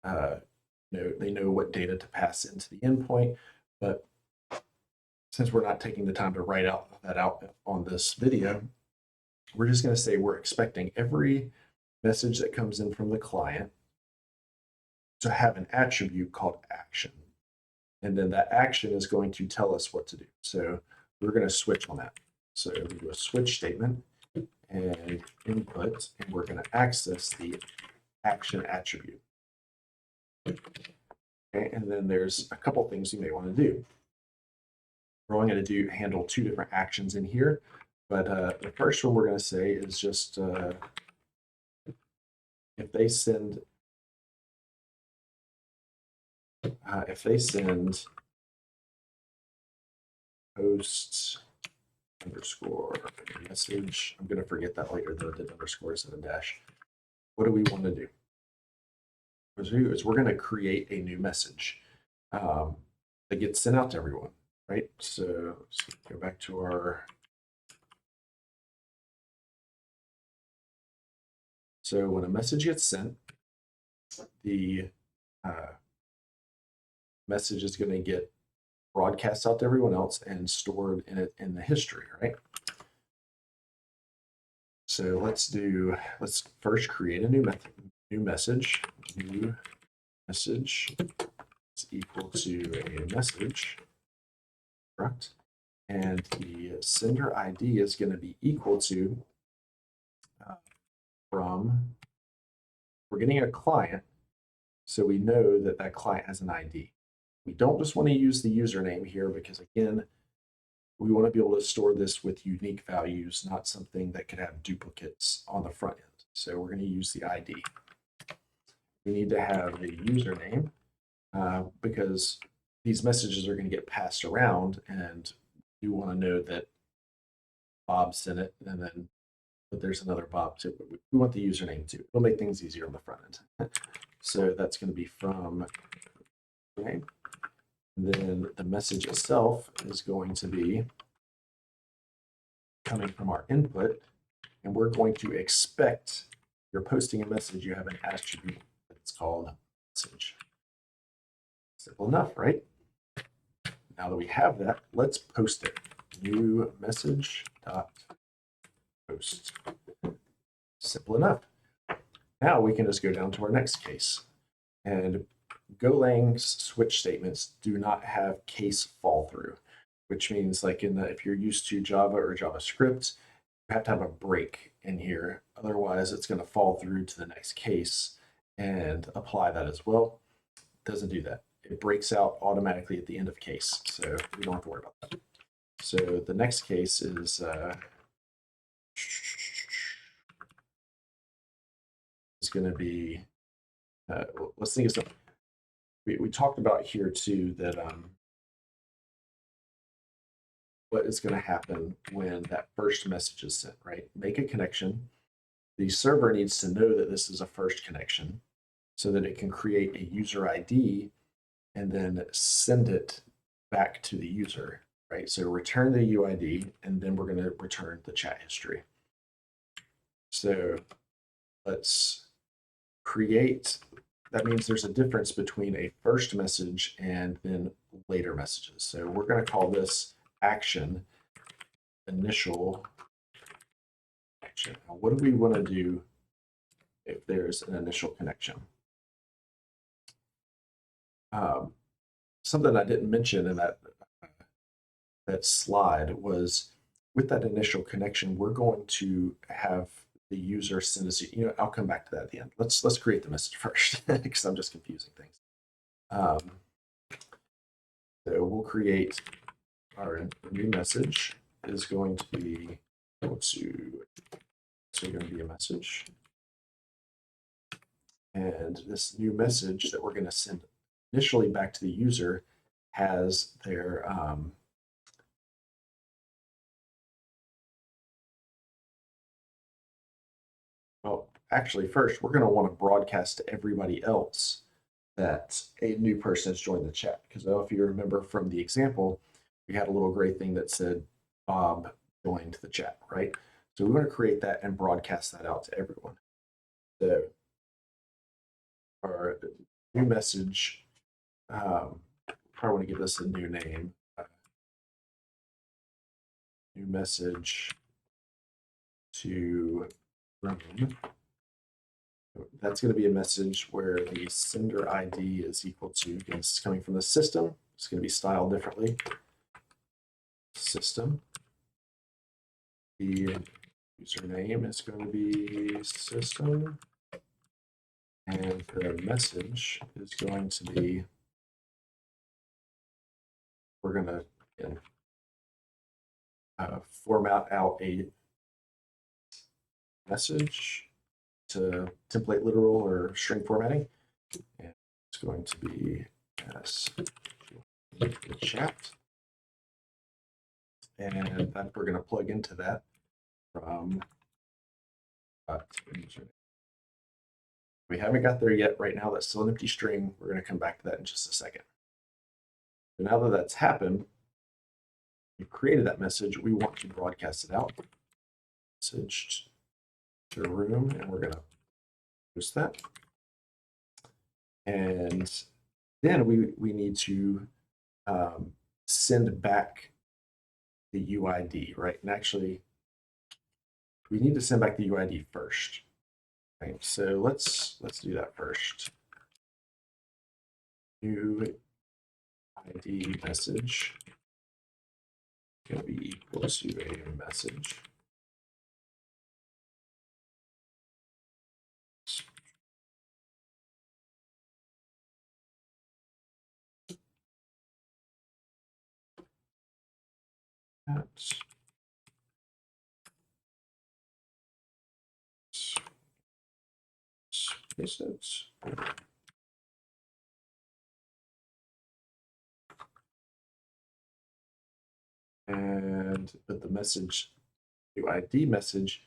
they know what data to pass into the endpoint. But since we're not taking the time to write that out on this video, we're just going to say we're expecting every message that comes in from the client to have an attribute called action. And then that action is going to tell us what to do. So we're going to switch on that. So we do a switch statement and input, and we're going to access the action attribute. Okay, and then there's a couple things you may want to do. We're only going to handle 2 different actions in here, but the first one we're going to say is just if they send post underscore message, I'm going to forget that later, though, the underscore is in a dash. What do we want to do? What we're going to create a new message that gets sent out to everyone, right? So let's go back to our. So when a message gets sent, the message is going to get broadcast out to everyone else and stored in the history, right? So let's first create a new message. New message is equal to a message, correct? And the sender ID is going to be equal to we're getting a client, so we know that that client has an ID. We don't just want to use the username here because, again, we want to be able to store this with unique values, not something that could have duplicates on the front end. So we're going to use the ID. We need to have a username because these messages are going to get passed around, and you want to know that Bob sent it, and then but there's another Bob too. But we want the username too. It'll make things easier on the front end. So that's going to be from, right? And then the message itself is going to be coming from our input, and we're going to expect you're posting a message, you have an attribute that's called message. Simple enough, right? Now that we have that, let's post it. New message dot post. Simple enough. Now we can just go down to our next case. And Golang's switch statements do not have case fall through, which means like if you're used to Java or JavaScript, you have to have a break in here. Otherwise, it's going to fall through to the next case and apply that as well. It doesn't do that. It breaks out automatically at the end of case, so we don't have to worry about that. So the next case is going to be, let's think of something. We talked about here too that what is going to happen when that first message is sent, right? Make a connection. The server needs to know that this is a first connection so that it can create a user ID and then send it back to the user, right? So return the UID, and then we're going to return the chat history. So let's create, that means there's a difference between a first message and then later messages. So we're going to call this action initial action. Now, what do we want to do if there's an initial connection? Something I didn't mention in that slide was with that initial connection, we're going to have the user send us, I'll come back to that at the end. Let's create the message first because I'm just confusing things. So we'll create our new message is going to be So going to be a message. And this new message that we're going to send initially back to the user has their well, actually, first we're going to want to broadcast to everybody else that a new person has joined the chat. Because if you remember from the example, we had a little gray thing that said Bob joined the chat, right? So we want to create that and broadcast that out to everyone. So our new message, probably want to give this a new name. New message to room. That's going to be a message where the sender ID is equal to, again, this is coming from the system. It's going to be styled differently. System. The username is going to be system. And the message is going to be, we're going to again, format out a message to template literal or string formatting. And it's going to be as the chat. And that we're going to plug into that from we haven't got there yet. Right now, that's still an empty string. We're going to come back to that in just a second. So now that that's happened, we've created that message. We want to broadcast it out. Message to room, and we're going to use that. And then we need to send back the UID, right? And actually, we need to send back the UID first. Right, so let's do that first. UID message will be equal to a message. Paste it. And put the message, UID message.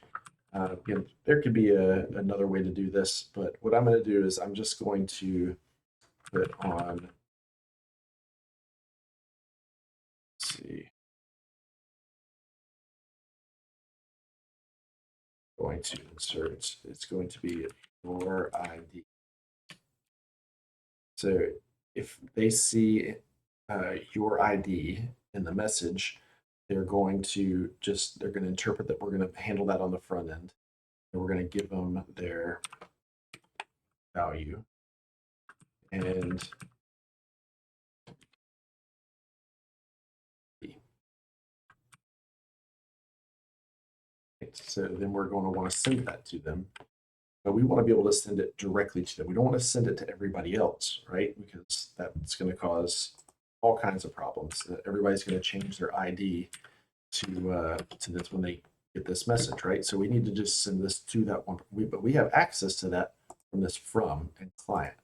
Again, there could be another way to do this, but what I'm going to do is I'm just going to put on, let's see, going to insert, it's going to be your ID. So if they see your ID in the message, they're going to interpret that we're going to handle that on the front end. And we're going to give them their value. And so then we're going to want to send that to them. But we want to be able to send it directly to them. We don't want to send it to everybody else, right? Because that's going to cause all kinds of problems. Everybody's going to change their ID to this when they get this message, right? So we need to just send this to that one. But we have access to that from this from and client.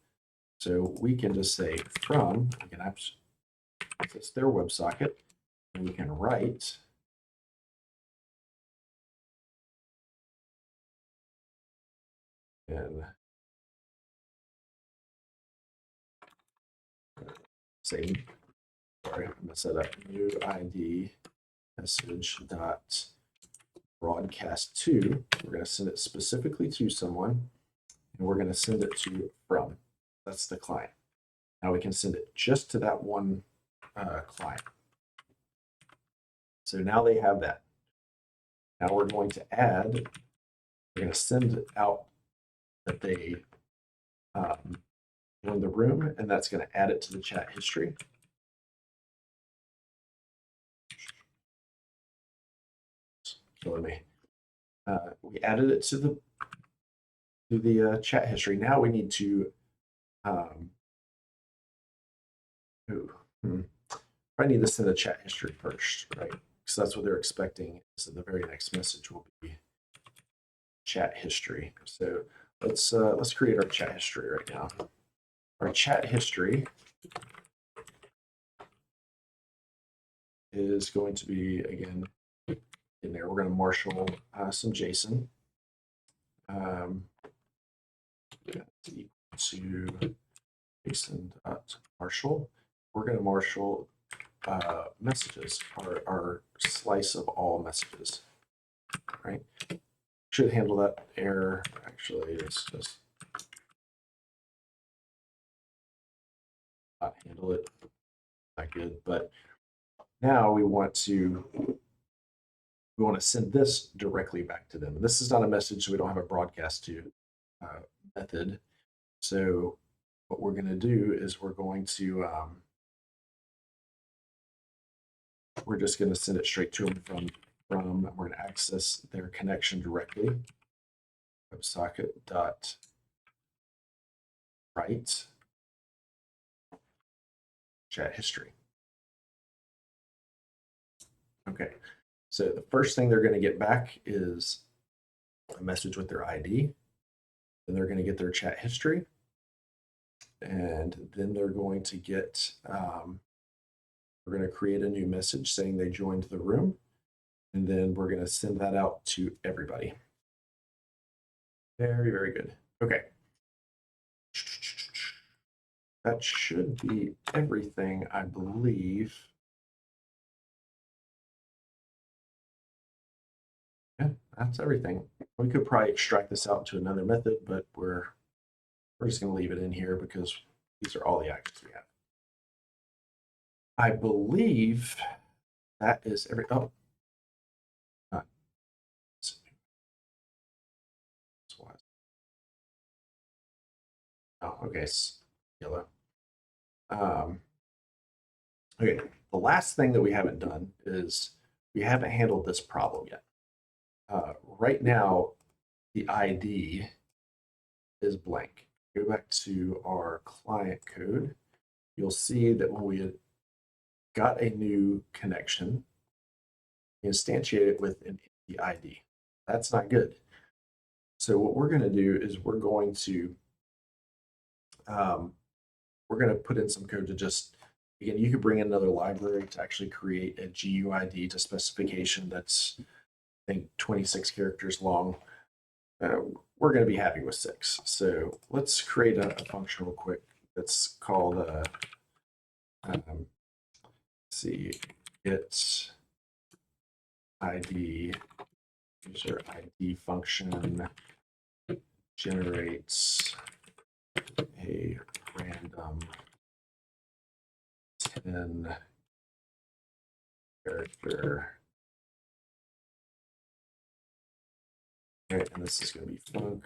So we can just say from, we can access their WebSocket, and we can write and say, sorry, I'm going to set up new ID message dot broadcast to. We're going to send it specifically to someone, and we're going to send it to from. That's the client. Now we can send it just to that one client. So now they have that. Now we're going to add, we're going to send it out that they in the room, and that's going to add it to the chat history. So we added it to the chat history. Now we need to I need to send a chat history first, right? because that's what they're expecting, is that the very next message will be chat history. So let's create our chat history right now. Our chat history is going to be, again, in there. We're going to marshal some JSON. Equal to JSON.marshal. We're going to marshal messages, our slice of all messages, right? Should handle that error. Actually, it's just not handle it. Not good. But now we want to send this directly back to them. And this is not a message, so we don't have a broadcast to method. So what we're going to do is we're just going to send it straight to them from we're going to access their connection directly. Websocket.write chat history. Okay, so the first thing they're going to get back is a message with their ID. Then they're going to get their chat history. And then they're going to get, we're going to create a new message saying they joined the room. And then we're going to send that out to everybody. Very, very good. Okay. That should be everything, I believe. Yeah, that's everything. We could probably extract this out to another method, but we're just going to leave it in here because these are all the actions we have. I believe that is every. Oh, okay, it's yellow. Okay, the last thing that we haven't done is we haven't handled this problem yet. Right now, the ID is blank. Go back to our client code. You'll see that when we got a new connection, we instantiate it with an empty ID. That's not good. So what we're going to do is we're going to put in some code to just, again, you could bring in another library to actually create a GUID to specification that's, I think, 26 characters long. We're going to be happy with 6. So let's create a function real quick that's called, let's see, get ID, user ID function generates a random 10 character. Okay, and this is going to be func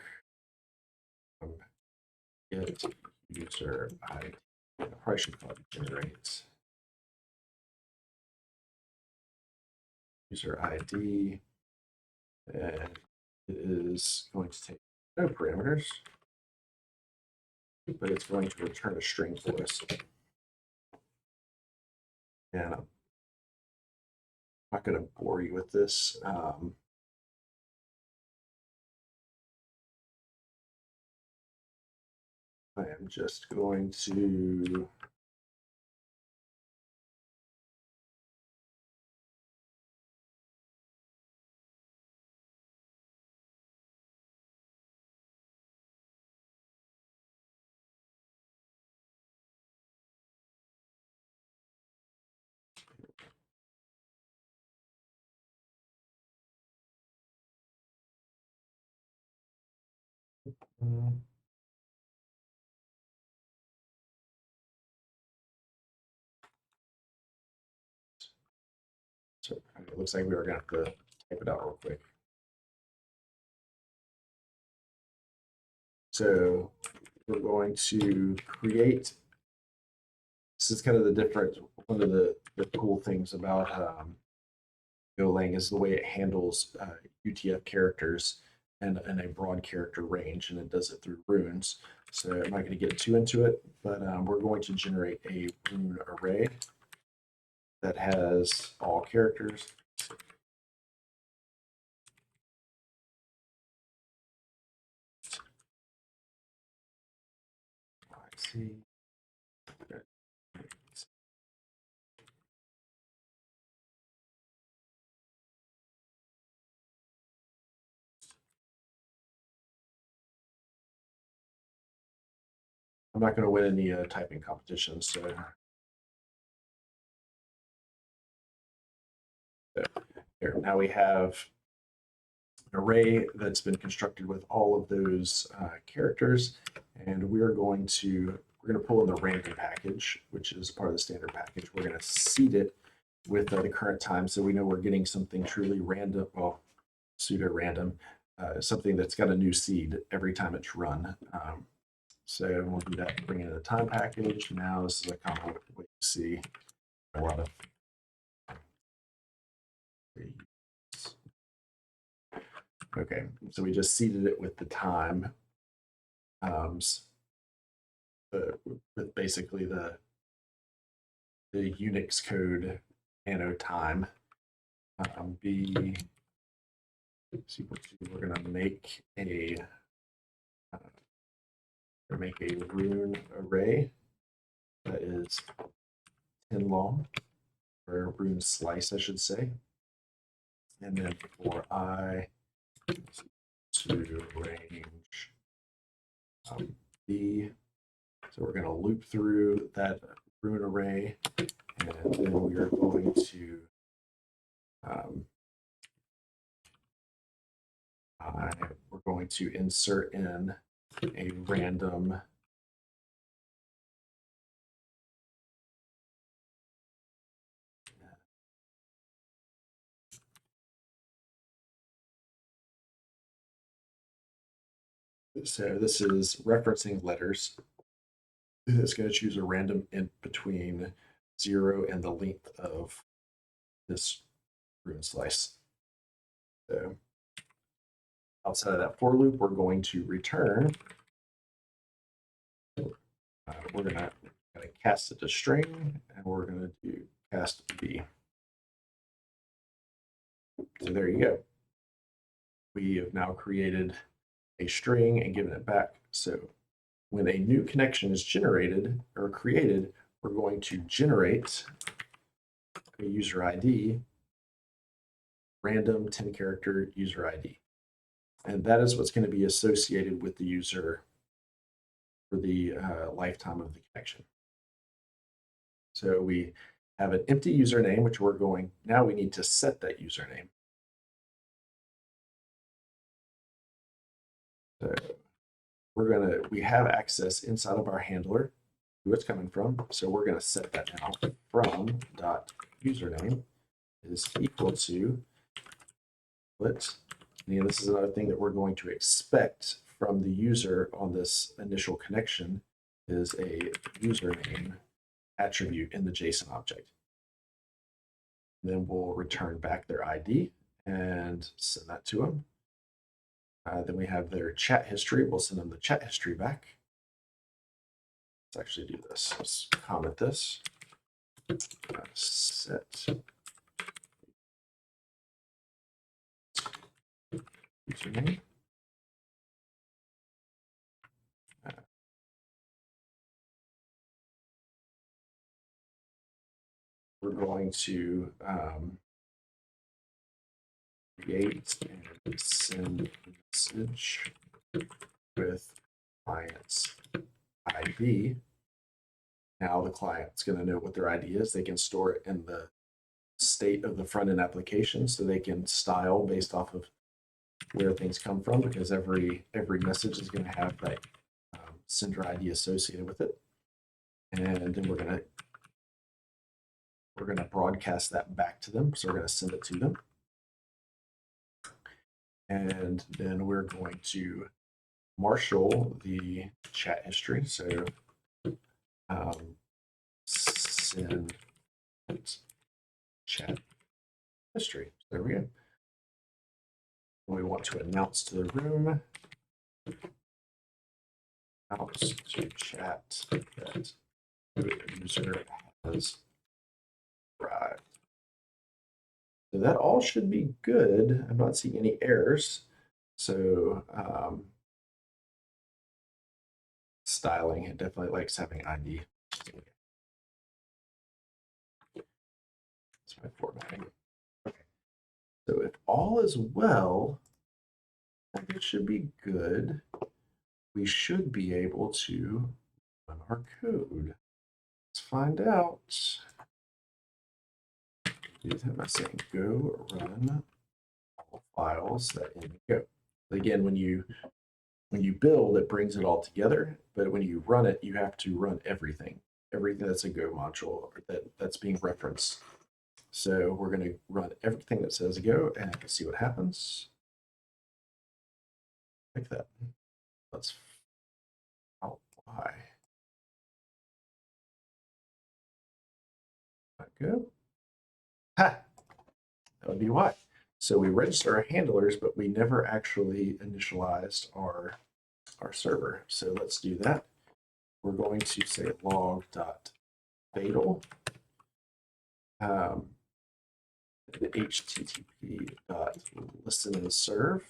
get user ID. I probably should call it generate user ID. And it is going to take no parameters, but it's going to return a string for us. And I'm not going to bore you with this. I am just going to so it looks like we are going to have to type it out real quick. So we're going to create, this is kind of the different, one of the cool things about Golang is the way it handles UTF characters and a broad character range, and it does it through runes. So I'm not going to get too into it, but we're going to generate a rune array that has all characters. see. I'm not going to win any typing competitions, so there. Now we have an array that's been constructed with all of those characters, and we're going to pull in the random package, which is part of the standard package. We're going to seed it with the current time, so we know we're getting something truly random, well, pseudo random, something that's got a new seed every time it's run. So we'll do that, bring in the time package. Now this is a common what you see a lot of. Okay, so we just seeded it with the time, with basically the Unix code anno time. B equal to, we're going to make a rune array that is 10 long, or rune slice, I should say. And then for I to range B, so we're going to loop through that rune array, and then we are going to we're going to insert in a random so this is referencing letters. It's going to choose a random int between 0 and the length of this rune slice. So outside of that for loop, we're going to return. We're going to cast it to string, and we're going to do cast B. So there you go. We have now created a string and given it back. So when a new connection is generated or created, we're going to generate a user ID, random 10-character user ID. And that is what's going to be associated with the user for the lifetime of the connection. So we have an empty username, which now we need to set that username. So we have access inside of our handler, who it's coming from. So we're going to set that now from .username is equal to what? And this is another thing that we're going to expect from the user on this initial connection is a username attribute in the JSON object. And then we'll return back their ID and send that to them. Then we have their chat history. We'll send them the chat history back. Let's actually do this. Let's comment this. Set username. We're going to create and send a message with client's ID. Now the client's going to know what their ID is. They can store it in the state of the front-end application, so they can style based off of where things come from, because every message is going to have that sender ID associated with it. And then we're going to broadcast that back to them. So we're going to send it to them. And then we're going to marshal the chat history. So send chat history. There we go. We want to announce to the room, announce to chat that the user has arrived. So that all should be good. I'm not seeing any errors. So styling. It definitely likes having ID. That's my formatting. Okay. So if all is well, it should be good. We should be able to run our code. Let's find out. Am I saying go run all files that in go? Again, when you build, it brings it all together, but when you run it, you have to run everything that's a Go module that's being referenced. So we're going to run everything that says Go and see what happens. Like that. Let's why. Go. Ha! That would be why. So we register our handlers, but we never actually initialized our server. So let's do that. We're going to say log.fatal. The http listen and serve.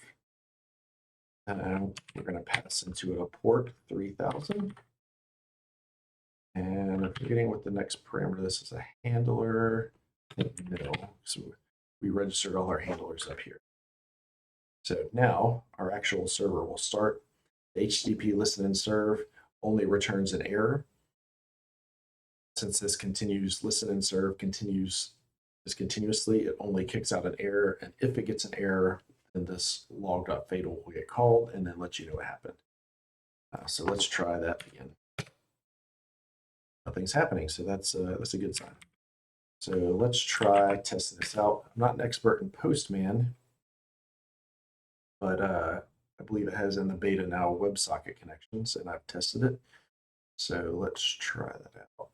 And we're going to pass into it a port 3000. And I'm forgetting what the next parameter. This is a handler. No. So we registered all our handlers up here. So now our actual server will start. The HTTP listen and serve only returns an error. Since this continues listen and serve continuously, it only kicks out an error. And if it gets an error, then this log.fatal will get called and then let you know what happened. So let's try that again. Nothing's happening, so that's a good sign. So let's try testing this out. I'm not an expert in Postman, but I believe it has in the beta now WebSocket connections, and I've tested it. So let's try that out.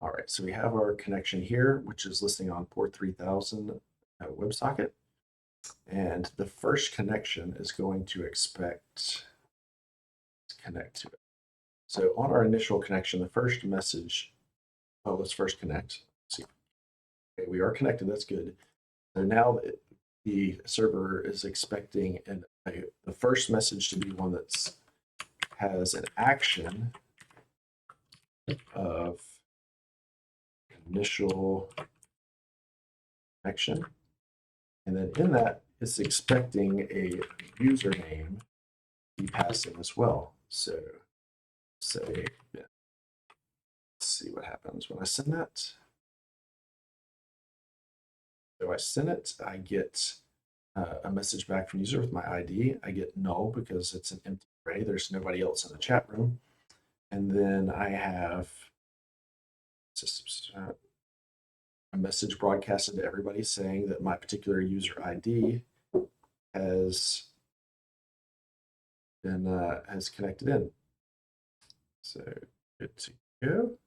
All right, so we have our connection here, which is listing on port 3000 WebSocket. And the first connection is going to expect to connect to it. So on our initial connection, the first message, let's first connect. Let's see. Okay, we are connected, that's good. So now the server is expecting the first message to be one that has an action of initial connection. And then in that, it's expecting a username to be passed in as well. So say, let's see what happens when I send that. So I send it, I get a message back from user with my ID. I get null because it's an empty array. There's nobody else in the chat room. And then I have a message broadcasted to everybody saying that my particular user ID has been has connected in. So good to go.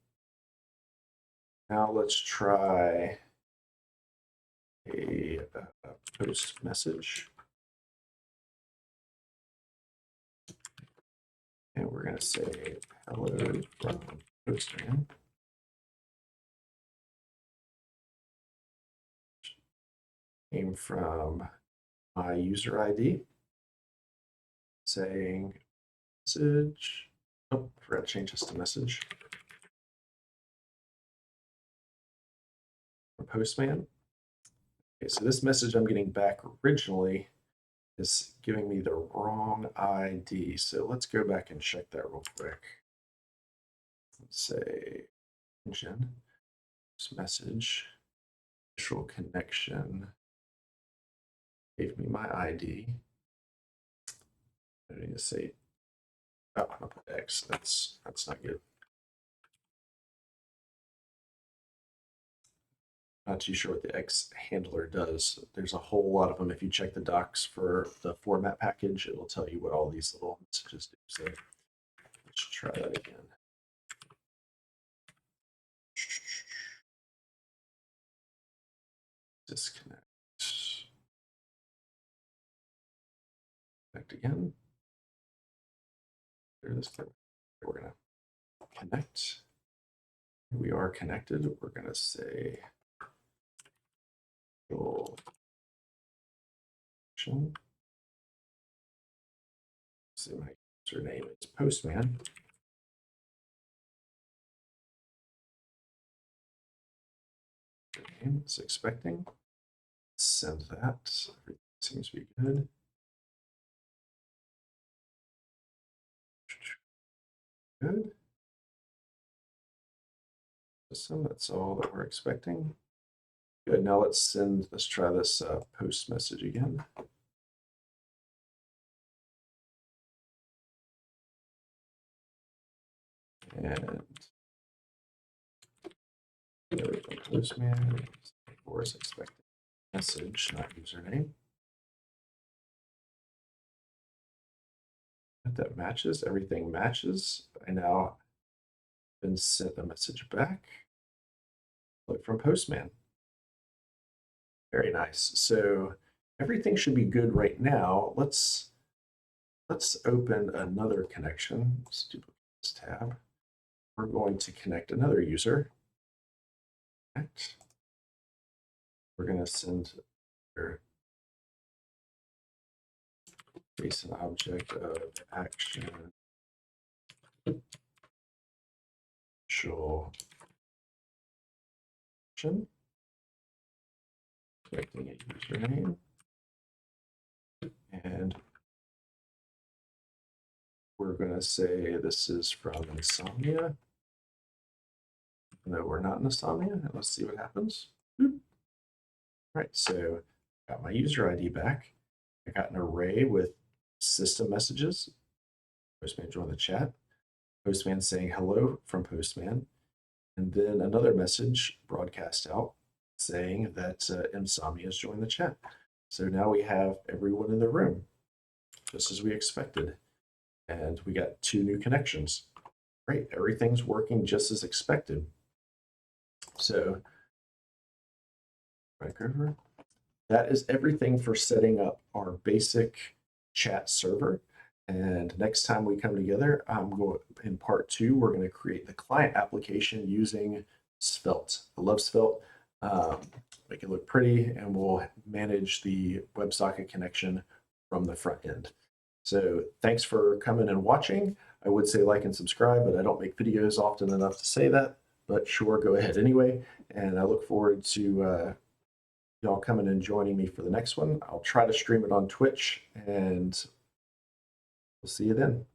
Now let's try a post message. And we're going to say hello from Postman. Came from my user ID saying message. Oh, forgot to change this to message. From Postman. Okay, so this message I'm getting back originally is giving me the wrong ID. So let's go back and check that real quick. Let's say engine, this message, initial connection, gave me my ID. I need to say, oh, I'm gonna put X. That's not good. Not too sure what the X handler does. There's a whole lot of them. If you check the docs for the format package, it will tell you what all these little messages do. So let's try that again. Disconnect. Connect again. There's this. We're gonna connect. We are connected. We're gonna say connection. say my username is Postman. Name is expecting. Send that. Everything seems to be good. Good. Awesome. That's all that we're expecting. Good. Now let's try this post message again. And Postman or is expecting message, not username. If that matches, everything matches. I now been sent a message back. Look from Postman. Very nice. So everything should be good right now. Let's open another connection. Let's duplicate this tab. We're going to connect another user. Connect. We're going to send their an object of action show action. Selecting a username. And we're going to say this is from Insomnia. No, we're not in Insomnia. Let's see what happens. All right, so got my user ID back. I got an array with system messages. Postman joined the chat. Postman saying hello from Postman. And then another message broadcast out saying that Insomnia has joined the chat. So now we have everyone in the room, just as we expected. And we got 2 new connections. Great, everything's working just as expected. So back over. That is everything for setting up our basic chat server. And next time we come together, in part 2, we're going to create the client application using Svelte. I love Svelte. Make it look pretty, and we'll manage the WebSocket connection from the front end. So thanks for coming and watching. I would say like and subscribe, but I don't make videos often enough to say that. But sure, go ahead anyway. And I look forward to y'all coming and joining me for the next one. I'll try to stream it on Twitch, and we'll see you then.